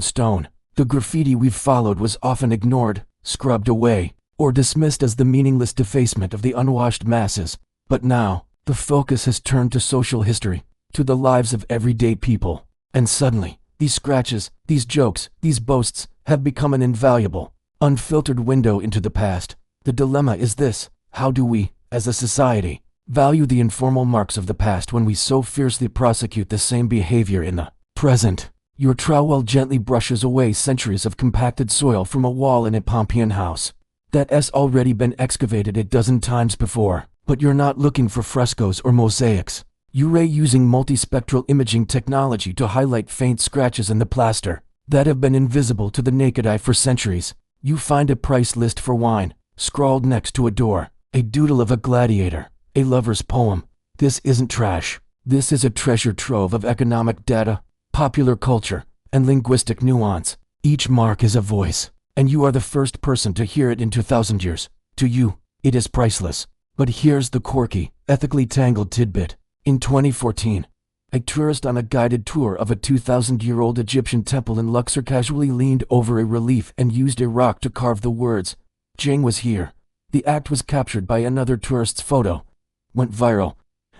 stone. The graffiti we've followed was often ignored, scrubbed away, or dismissed as the meaningless defacement of the unwashed masses. But now, the focus has turned to social history, to the lives of everyday people. And suddenly, these scratches, these jokes, these boasts, have become an invaluable, unfiltered window into the past. The dilemma is this: how do we, as a society, value the informal marks of the past when we so fiercely prosecute the same behavior in the present? Your trowel gently brushes away centuries of compacted soil from a wall in a Pompeian house that has already been excavated a dozen times before. But you're not looking for frescoes or mosaics. You're using multispectral imaging technology to highlight faint scratches in the plaster that have been invisible to the naked eye for centuries. You find a price list for wine, scrawled next to a door, a doodle of a gladiator, a lover's poem. This isn't trash. This is a treasure trove of economic data, popular culture, and linguistic nuance. Each mark is a voice, and you are the first person to hear it in 2,000 years. To you, it is priceless. But here's the quirky, ethically tangled tidbit. In 2014, a tourist on a guided tour of a 2,000-year-old Egyptian temple in Luxor casually leaned over a relief and used a rock to carve the words, "Jing was here." The act was captured by another tourist's photo, went viral,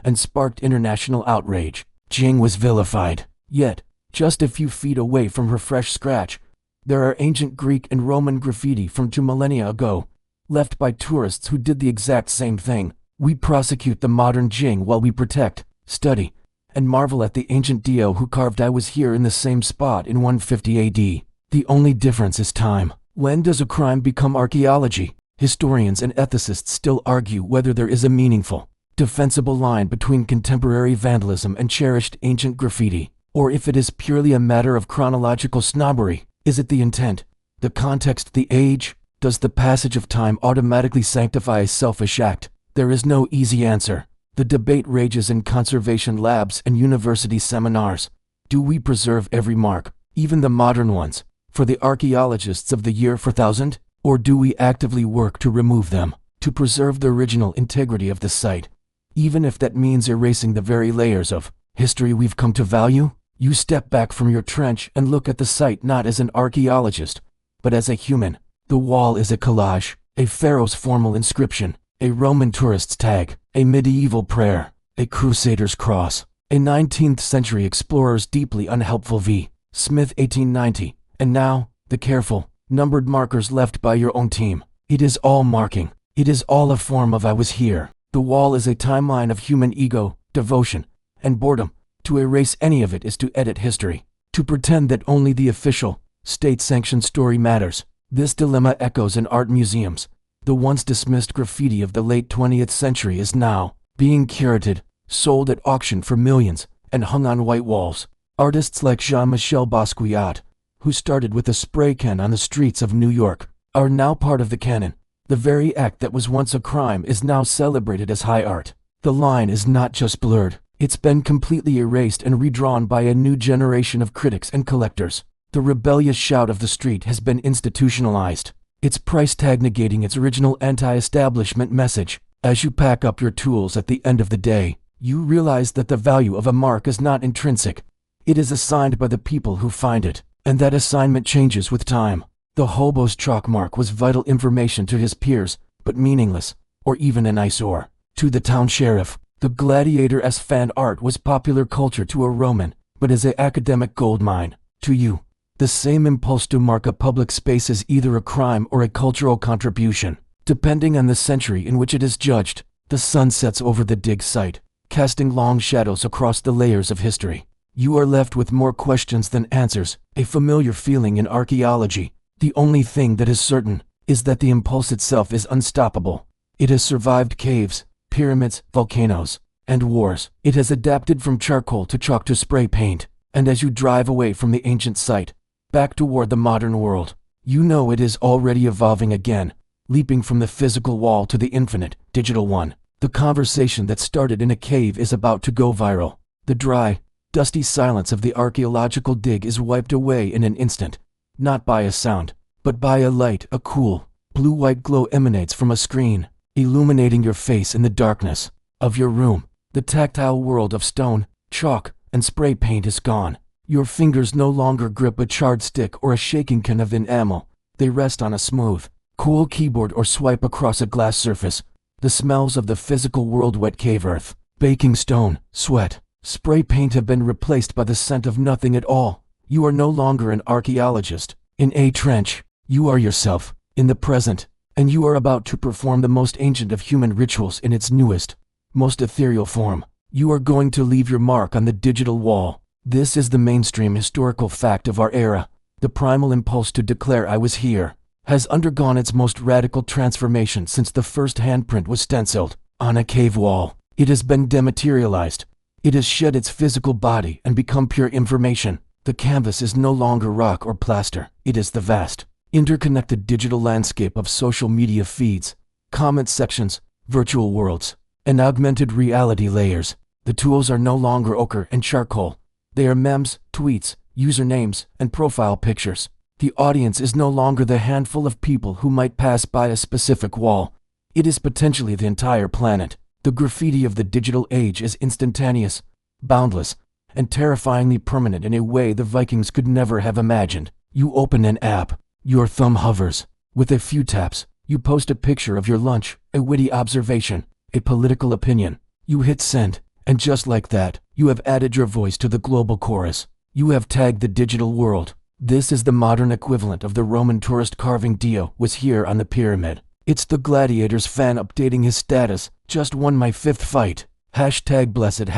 and sparked international outrage. Jing was vilified. Yet, just a few feet away from her fresh scratch, there are ancient Greek and Roman graffiti from 2 millennia ago, left by tourists who did the exact same thing. We prosecute the modern Jing while we protect, study, and marvel at the ancient Dio who carved "I was here" in the same spot in 150 AD. The only difference is time. When does a crime become archaeology? Historians and ethicists still argue whether there is a meaningful, defensible line between contemporary vandalism and cherished ancient graffiti, or if it is purely a matter of chronological snobbery. Is it the intent, the context, the age? Does the passage of time automatically sanctify a selfish act? There is no easy answer. The debate rages in conservation labs and university seminars. Do we preserve every mark, even the modern ones, for the archaeologists of the year 4000? Or do we actively work to remove them, to preserve the original integrity of the site, even if that means erasing the very layers of history we've come to value? You step back from your trench and look at the site not as an archaeologist, but as a human. The wall is a collage, a pharaoh's formal inscription, a Roman tourist's tag, a medieval prayer, a crusader's cross, a 19th century explorer's deeply unhelpful V. Smith 1890, and now, the careful, numbered markers left by your own team. It is all marking. It is all a form of I was here. The wall is a timeline of human ego, devotion, and boredom. To erase any of it is to edit history, to pretend that only the official, state-sanctioned story matters. This dilemma echoes in art museums. The once dismissed graffiti of the late 20th century is now being curated, sold at auction for millions, and hung on white walls. Artists like Jean-Michel Basquiat, who started with a spray can on the streets of New York, are now part of the canon. The very act that was once a crime is now celebrated as high art. The line is not just blurred, it's been completely erased and redrawn by a new generation of critics and collectors. The rebellious shout of the street has been institutionalized, its price tag negating its original anti-establishment message. As you pack up your tools at the end of the day, you realize that the value of a mark is not intrinsic. It is assigned by the people who find it, and that assignment changes with time. The hobo's chalk mark was vital information to his peers, but meaningless, or even an eyesore, to the town sheriff. The gladiator-esque fan art was popular culture to a Roman, but is an academic goldmine to you. The same impulse to mark a public space is either a crime or a cultural contribution, depending on the century in which it is judged. The sun sets over the dig site, casting long shadows across the layers of history. You are left with more questions than answers, a familiar feeling in archaeology. The only thing that is certain is that the impulse itself is unstoppable. It has survived caves, pyramids, volcanoes, and wars. It has adapted from charcoal to chalk to spray paint, and as you drive away from the ancient site, back toward the modern world, you know it is already evolving again, leaping from the physical wall to the infinite, digital one. The conversation that started in a cave is about to go viral. The dry, dusty silence of the archaeological dig is wiped away in an instant, not by a sound, but by a light. A cool, blue-white glow emanates from a screen, illuminating your face in the darkness of your room. The tactile world of stone, chalk, and spray paint is gone. Your fingers no longer grip a charred stick or a shaking can of enamel. They rest on a smooth, cool keyboard or swipe across a glass surface. The smells of the physical world, wet cave earth, baking stone, sweat, spray paint have been replaced by the scent of nothing at all. You are no longer an archaeologist in a trench. You are yourself, in the present, and you are about to perform the most ancient of human rituals in its newest, most ethereal form. You are going to leave your mark on the digital wall. This is the mainstream historical fact of our era. The primal impulse to declare I was here has undergone its most radical transformation since the first handprint was stenciled on a cave wall. It has been dematerialized. It has shed its physical body and become pure information. The canvas is no longer rock or plaster. It is the vast, interconnected digital landscape of social media feeds, comment sections, virtual worlds, and augmented reality layers. The tools are no longer ochre and charcoal. They are memes, tweets, usernames, and profile pictures. The audience is no longer the handful of people who might pass by a specific wall. It is potentially the entire planet. The graffiti of the digital age is instantaneous, boundless, and terrifyingly permanent in a way the Vikings could never have imagined. You open an app, your thumb hovers. With a few taps, you post a picture of your lunch, a witty observation, a political opinion. You hit send, and just like that, you have added your voice to the global chorus. You have tagged the digital world. This is the modern equivalent of the Roman tourist carving Dio was here on the pyramid. It's the gladiator's fan updating his status, just won my 5th fight. #blessed,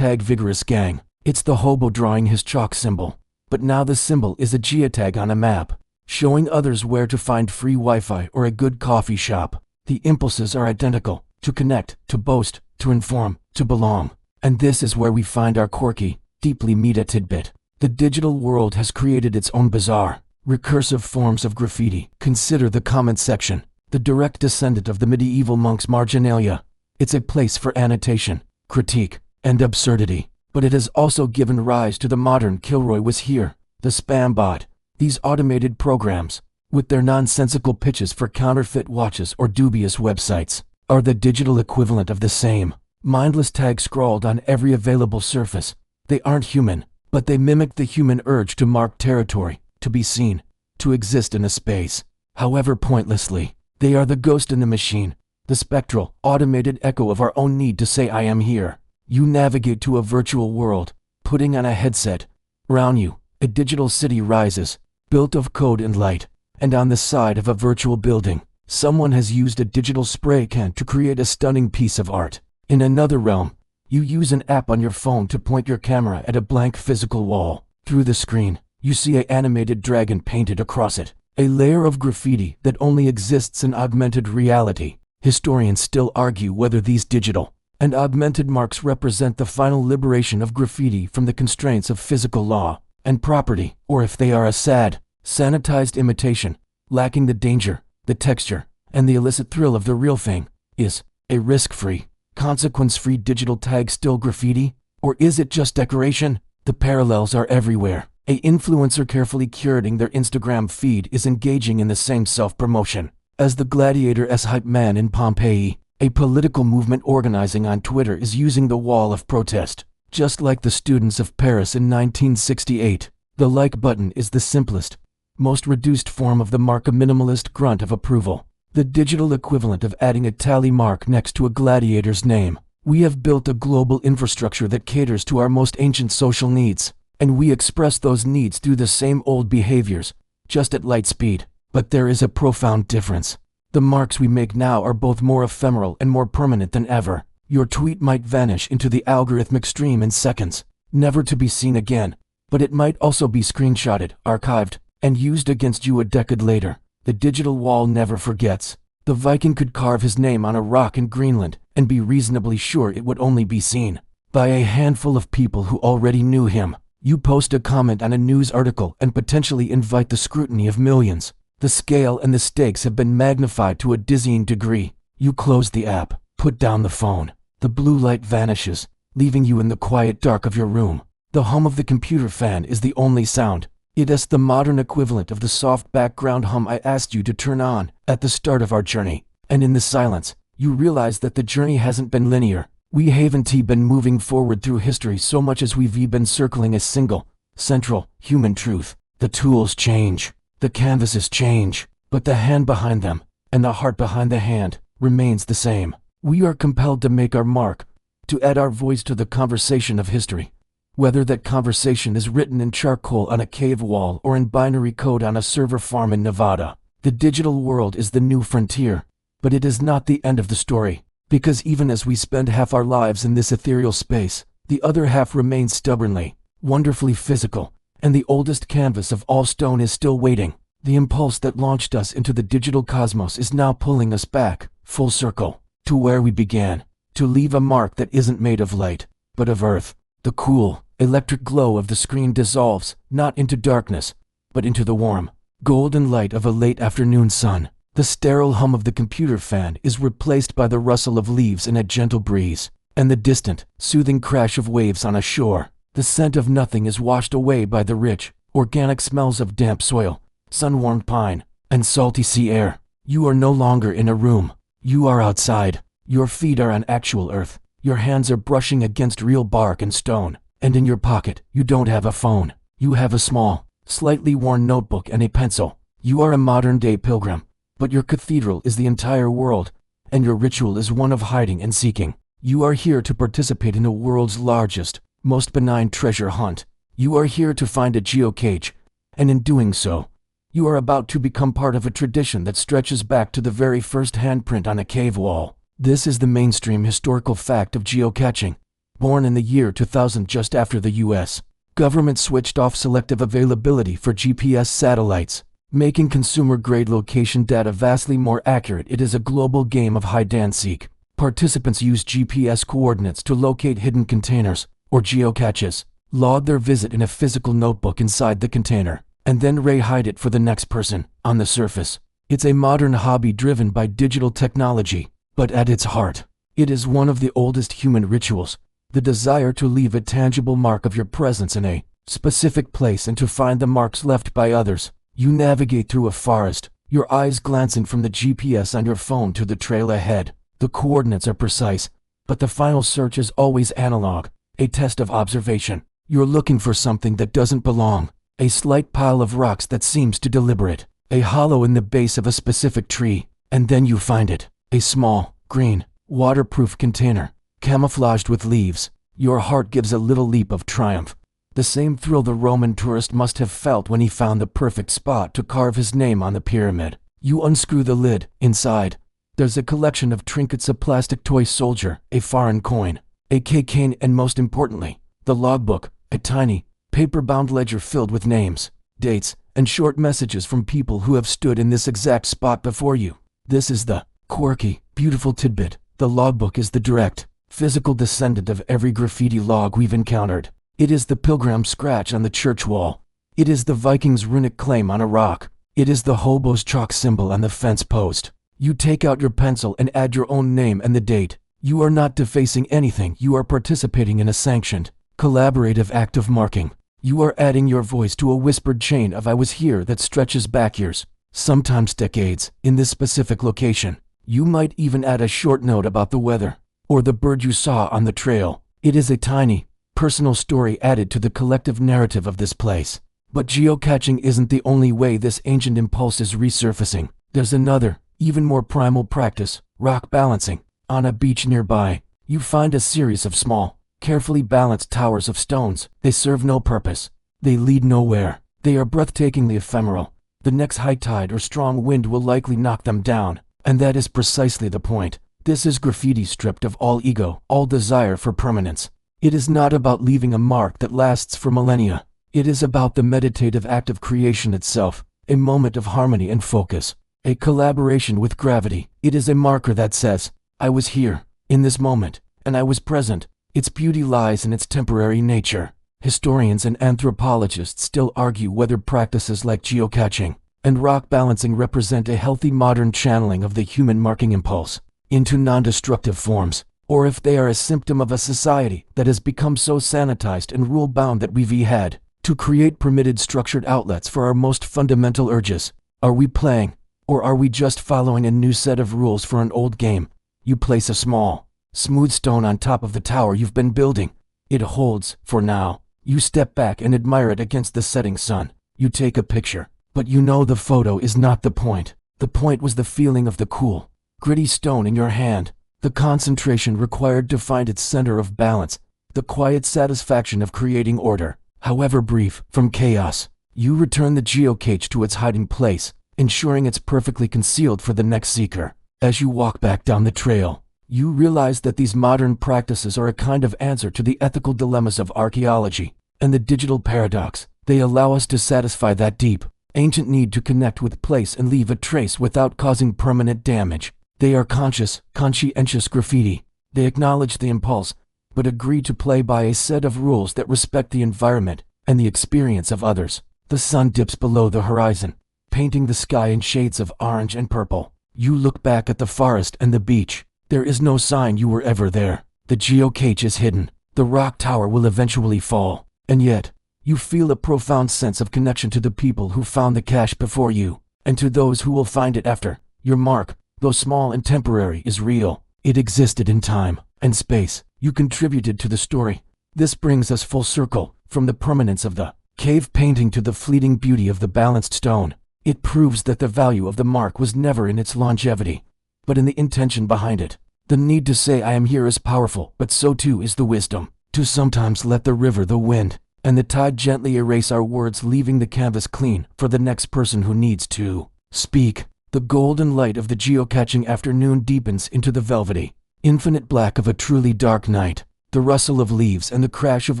#vigorous gang. It's the hobo drawing his chalk symbol. But now the symbol is a geotag on a map. showing others where to find free Wi-Fi or a good coffee shop. The impulses are identical: to connect, to boast, to inform, to belong. And this is where we find our quirky, deeply meta tidbit. The digital world has created its own bizarre, recursive forms of graffiti. Consider the comment section, the direct descendant of the medieval monk's marginalia. It's a place for annotation, critique, and absurdity. But it has also given rise to the modern Kilroy was here, the spam bot. These automated programs, with their nonsensical pitches for counterfeit watches or dubious websites, are the digital equivalent of the same mindless tag scrawled on every available surface. They aren't human, but they mimic the human urge to mark territory, to be seen, to exist in a space, however pointlessly. They are the ghost in the machine, the spectral, automated echo of our own need to say I am here. You navigate to a virtual world, putting on a headset. Around you, a digital city rises, built of code and light, and on the side of a virtual building, someone has used a digital spray can to create a stunning piece of art. In another realm, you use an app on your phone to point your camera at a blank physical wall. Through the screen, you see an animated dragon painted across it, a layer of graffiti that only exists in augmented reality. Historians still argue whether these digital and augmented marks represent the final liberation of graffiti from the constraints of physical law and property, or if they are a sad, sanitized imitation, lacking the danger, the texture, and the illicit thrill of the real thing. Is a risk-free, consequence-free digital tag still graffiti? Or is it just decoration? The parallels are everywhere. An influencer carefully curating their Instagram feed is engaging in the same self-promotion as the gladiator-esque hype man in Pompeii. A political movement organizing on Twitter is using the wall of protest. Just like the students of Paris in 1968, the like button is the simplest, most reduced form of the mark, a minimalist grunt of approval. The digital equivalent of adding a tally mark next to a gladiator's name. We have built a global infrastructure that caters to our most ancient social needs, and we express those needs through the same old behaviors, just at light speed. But there is a profound difference. The marks we make now are both more ephemeral and more permanent than ever. Your tweet might vanish into the algorithmic stream in seconds, never to be seen again, but it might also be screenshotted, archived, and used against you a decade later. The digital wall never forgets. The Viking could carve his name on a rock in Greenland and be reasonably sure it would only be seen by a handful of people who already knew him. You post a comment on a news article and potentially invite the scrutiny of millions. The scale and the stakes have been magnified to a dizzying degree. You close the app, put down the phone. The blue light vanishes, leaving you in the quiet dark of your room. The hum of the computer fan is the only sound. It is the modern equivalent of the soft background hum I asked you to turn on at the start of our journey. And in the silence, you realize that the journey hasn't been linear. We haven't been moving forward through history so much as we've been circling a single, central, human truth. The tools change, the canvases change, but the hand behind them, and the heart behind the hand, remains the same. We are compelled to make our mark, to add our voice to the conversation of history. Whether that conversation is written in charcoal on a cave wall or in binary code on a server farm in Nevada. The digital world is the new frontier, but it is not the end of the story, because even as we spend half our lives in this ethereal space, the other half remains stubbornly, wonderfully physical, and the oldest canvas of all stone is still waiting. The impulse that launched us into the digital cosmos is now pulling us back, full circle, to where we began, to leave a mark that isn't made of light, but of earth. The cool, electric glow of the screen dissolves, not into darkness, but into the warm, golden light of a late afternoon sun. The sterile hum of the computer fan is replaced by the rustle of leaves in a gentle breeze, and the distant, soothing crash of waves on a shore. The scent of nothing is washed away by the rich, organic smells of damp soil, sun-warmed pine, and salty sea air. You are no longer in a room. You are outside. Your feet are on actual earth. Your hands are brushing against real bark and stone. And in your pocket, you don't have a phone. You have a small, slightly worn notebook and a pencil. You are a modern-day pilgrim, but your cathedral is the entire world, and your ritual is one of hiding and seeking. You are here to participate in the world's largest, most benign treasure hunt. You are here to find a geocage, and in doing so, you are about to become part of a tradition that stretches back to the very first handprint on a cave wall. This is the mainstream historical fact of geocaching. Born in the year 2000, just after the U.S. government switched off selective availability for GPS satellites, making consumer-grade location data vastly more accurate. It is a global game of hide-and-seek. Participants use GPS coordinates to locate hidden containers, or geocaches, log their visit in a physical notebook inside the container, and then re-hide it for the next person. On the surface, it's a modern hobby driven by digital technology, but at its heart, it is one of the oldest human rituals, the desire to leave a tangible mark of your presence in a specific place and to find the marks left by others. You navigate through a forest, your eyes glancing from the GPS on your phone to the trail ahead. The coordinates are precise, but the final search is always analog, a test of observation. You're looking for something that doesn't belong, a slight pile of rocks that seems too deliberate, a hollow in the base of a specific tree, and then you find it, a small, green, waterproof container, camouflaged with leaves. Your heart gives a little leap of triumph. The same thrill the Roman tourist must have felt when he found the perfect spot to carve his name on the pyramid. You unscrew the lid. Inside, there's a collection of trinkets, a plastic toy soldier, a foreign coin, a cane, and most importantly, the logbook, a tiny, paper-bound ledger filled with names, dates, and short messages from people who have stood in this exact spot before you. This is the quirky, beautiful tidbit. The logbook is the direct, physical descendant of every graffiti log we've encountered. It is the pilgrim's scratch on the church wall. It is the Viking's runic claim on a rock. It is the hobo's chalk symbol on the fence post. You take out your pencil and add your own name and the date. You are not defacing anything. You are participating in a sanctioned, collaborative act of marking. You are adding your voice to a whispered chain of "I was here" that stretches back years, sometimes decades, in this specific location. You might even add a short note about the weather, or the bird you saw on the trail. It is a tiny, personal story added to the collective narrative of this place. But geocaching isn't the only way this ancient impulse is resurfacing. There's another, even more primal practice: rock balancing. On a beach nearby, you find a series of small, carefully balanced towers of stones. They serve no purpose. They lead nowhere. They are breathtakingly ephemeral. The next high tide or strong wind will likely knock them down. And that is precisely the point. This is graffiti stripped of all ego, all desire for permanence. It is not about leaving a mark that lasts for millennia. It is about the meditative act of creation itself, a moment of harmony and focus, a collaboration with gravity. It is a marker that says, "I was here, in this moment, and I was present." Its beauty lies in its temporary nature. Historians and anthropologists still argue whether practices like geocaching and rock balancing represent a healthy modern channeling of the human marking impulse into non-destructive forms, or if they are a symptom of a society that has become so sanitized and rule-bound that we've had to create permitted structured outlets for our most fundamental urges. Are we playing, or are we just following a new set of rules for an old game? You place a small, smooth stone on top of the tower you've been building. It holds, for now. You step back and admire it against the setting sun. You take a picture, but you know the photo is not the point. The point was the feeling of the cool, gritty stone in your hand, the concentration required to find its center of balance, the quiet satisfaction of creating order, however brief, from chaos. You return the geocache to its hiding place, ensuring it's perfectly concealed for the next seeker. As you walk back down the trail, you realize that these modern practices are a kind of answer to the ethical dilemmas of archaeology and the digital paradox. They allow us to satisfy that deep, ancient need to connect with place and leave a trace without causing permanent damage. They are conscientious graffiti. They acknowledge the impulse, but agree to play by a set of rules that respect the environment and the experience of others. The sun dips below the horizon, painting the sky in shades of orange and purple. You look back at the forest and the beach. There is no sign you were ever there. The geocache is hidden. The rock tower will eventually fall. And yet, you feel a profound sense of connection to the people who found the cache before you, and to those who will find it after. Your mark, though small and temporary, is real. It existed in time and space. You contributed to the story. This brings us full circle, from the permanence of the cave painting to the fleeting beauty of the balanced stone. It proves that the value of the mark was never in its longevity, but in the intention behind it. The need to say "I am here" is powerful, but so too is the wisdom to sometimes let the river, the wind, and the tide gently erase our words, leaving the canvas clean for the next person who needs to speak. The golden light of the geocaching afternoon deepens into the velvety, infinite black of a truly dark night. The rustle of leaves and the crash of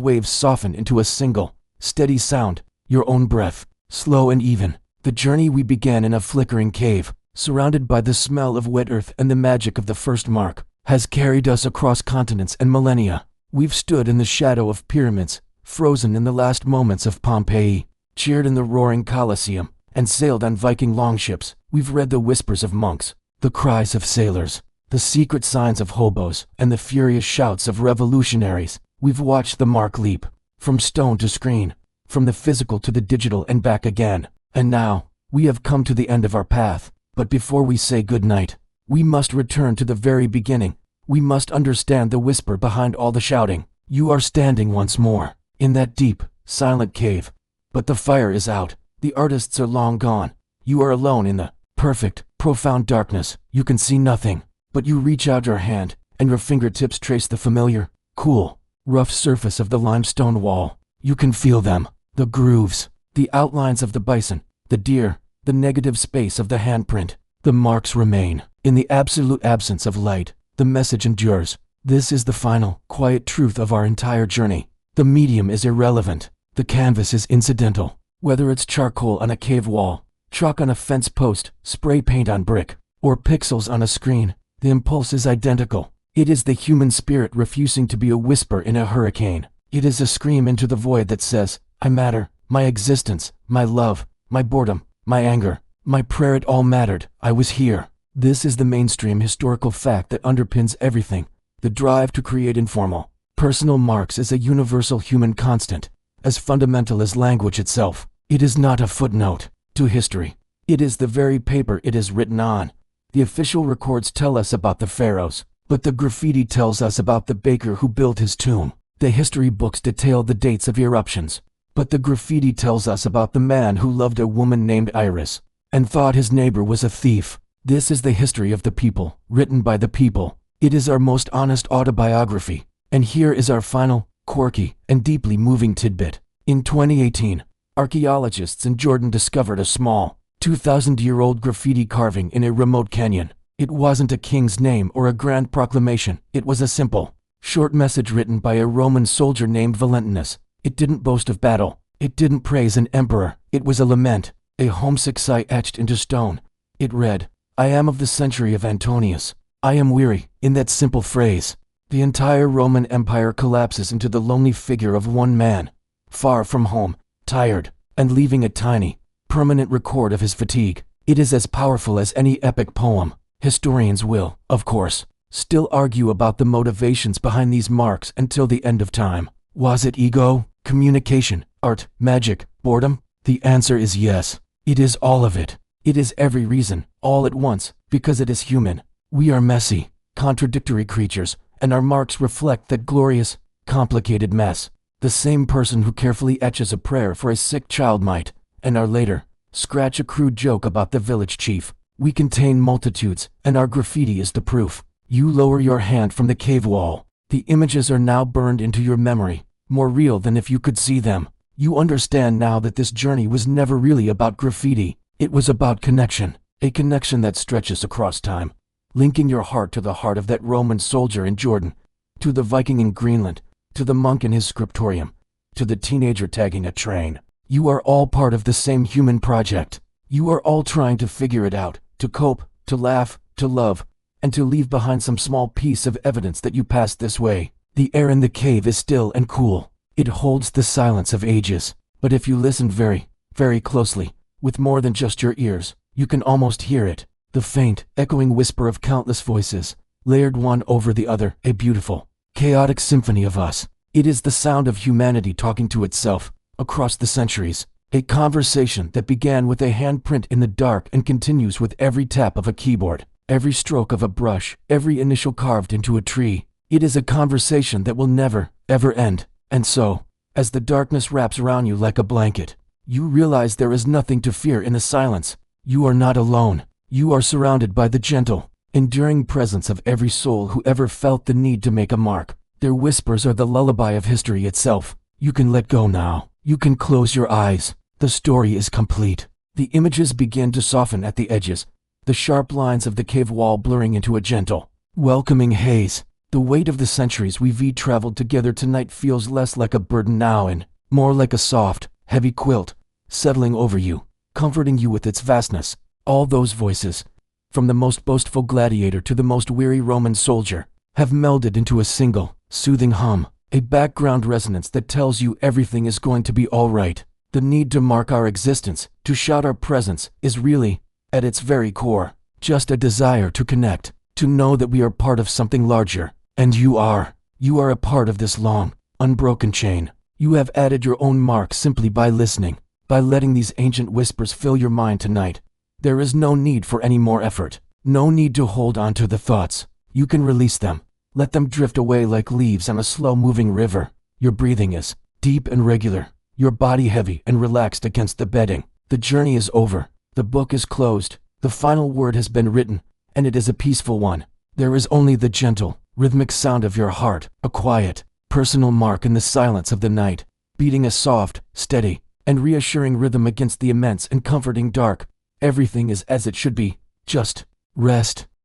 waves soften into a single, steady sound, your own breath, slow and even, The journey we began in a flickering cave, surrounded by the smell of wet earth and the magic of the first mark, has carried us across continents and millennia. We've stood in the shadow of pyramids, frozen in the last moments of Pompeii, cheered in the roaring Colosseum, and sailed on Viking longships. We've read the whispers of monks, the cries of sailors, the secret signs of hobos, and the furious shouts of revolutionaries. We've watched the mark leap, from stone to screen, from the physical to the digital and back again. And now, we have come to the end of our path. But before we say goodnight, we must return to the very beginning. We must understand the whisper behind all the shouting. You are standing once more, in that deep, silent cave. But the fire is out. The artists are long gone. You are alone in the perfect, profound darkness. You can see nothing. But you reach out your hand, and your fingertips trace the familiar, cool, rough surface of the limestone wall. You can feel them, the grooves, the outlines of the bison, the deer, the negative space of the handprint. The marks remain. In the absolute absence of light, the message endures. This is the final, quiet truth of our entire journey. The medium is irrelevant. The canvas is incidental. Whether it's charcoal on a cave wall, chalk on a fence post, spray paint on brick, or pixels on a screen, the impulse is identical. It is the human spirit refusing to be a whisper in a hurricane. It is a scream into the void that says, I matter, my existence, my love, my boredom, my anger, my prayer, it all mattered. I was here. This is the mainstream historical fact that underpins everything. The drive to create informal, personal marks is a universal human constant, as fundamental as language itself. It is not a footnote to history. It is the very paper it is written on. The official records tell us about the pharaohs, but the graffiti tells us about the baker who built his tomb. The history books detail the dates of eruptions, but the graffiti tells us about the man who loved a woman named Iris and thought his neighbor was a thief. This is the history of the people, written by the people. It is our most honest autobiography. And here is our final, quirky, and deeply moving tidbit. In 2018, archaeologists in Jordan discovered a small, 2,000-year-old graffiti carving in a remote canyon. It wasn't a king's name or a grand proclamation. It was a simple, short message written by a Roman soldier named Valentinus. It didn't boast of battle. It didn't praise an emperor. It was a lament, a homesick sigh etched into stone. It read, I am of the century of Antonius. I am weary. In that simple phrase, the entire Roman Empire collapses into the lonely figure of one man, far from home, tired, and leaving a tiny, permanent record of his fatigue. It is as powerful as any epic poem. Historians will, of course, still argue about the motivations behind these marks until the end of time. Was it ego, communication, art, magic, boredom? The answer is yes. It is all of it. It is every reason, all at once, because it is human. We are messy, contradictory creatures, and our marks reflect that glorious, complicated mess. The same person who carefully etches a prayer for a sick child might, an hour later, scratch a crude joke about the village chief. We contain multitudes, and our graffiti is the proof. You lower your hand from the cave wall. The images are now burned into your memory, more real than if you could see them. You understand now that this journey was never really about graffiti. It was about connection, a connection that stretches across time, linking your heart to the heart of that Roman soldier in Jordan, to the Viking in Greenland, to the monk in his scriptorium, to the teenager tagging a train. You are all part of the same human project. You are all trying to figure it out, to cope, to laugh, to love, and to leave behind some small piece of evidence that you passed this way. The air in the cave is still and cool. It holds the silence of ages. But if you listen very, very closely, with more than just your ears, you can almost hear it. The faint, echoing whisper of countless voices, layered one over the other, a beautiful, chaotic symphony of us. It is the sound of humanity talking to itself, across the centuries. A conversation that began with a handprint in the dark and continues with every tap of a keyboard, every stroke of a brush, every initial carved into a tree. It is a conversation that will never, ever end. And so, as the darkness wraps around you like a blanket, you realize there is nothing to fear in the silence. You are not alone. You are surrounded by the gentle, enduring presence of every soul who ever felt the need to make a mark. Their whispers are the lullaby of history itself. You can let go now. You can close your eyes. The story is complete. The images begin to soften at the edges, the sharp lines of the cave wall blurring into a gentle, welcoming haze. The weight of the centuries we've traveled together tonight feels less like a burden now and more like a soft, heavy quilt, settling over you, comforting you with its vastness. All those voices, from the most boastful gladiator to the most weary Roman soldier, have melded into a single, soothing hum, a background resonance that tells you everything is going to be all right. The need to mark our existence, to shout our presence, is really, at its very core, just a desire to connect, to know that we are part of something larger. And you are a part of this long, unbroken chain. You have added your own mark simply by listening, by letting these ancient whispers fill your mind tonight. There is no need for any more effort, no need to hold on to the thoughts. You can release them. Let them drift away like leaves on a slow-moving river. Your breathing is deep and regular, your body heavy and relaxed against the bedding. The journey is over. The book is closed. The final word has been written, and it is a peaceful one. There is only the gentle, rhythmic sound of your heart, a quiet, personal mark in the silence of the night, beating a soft, steady, and reassuring rhythm against the immense and comforting dark. Everything is as it should be. Just rest,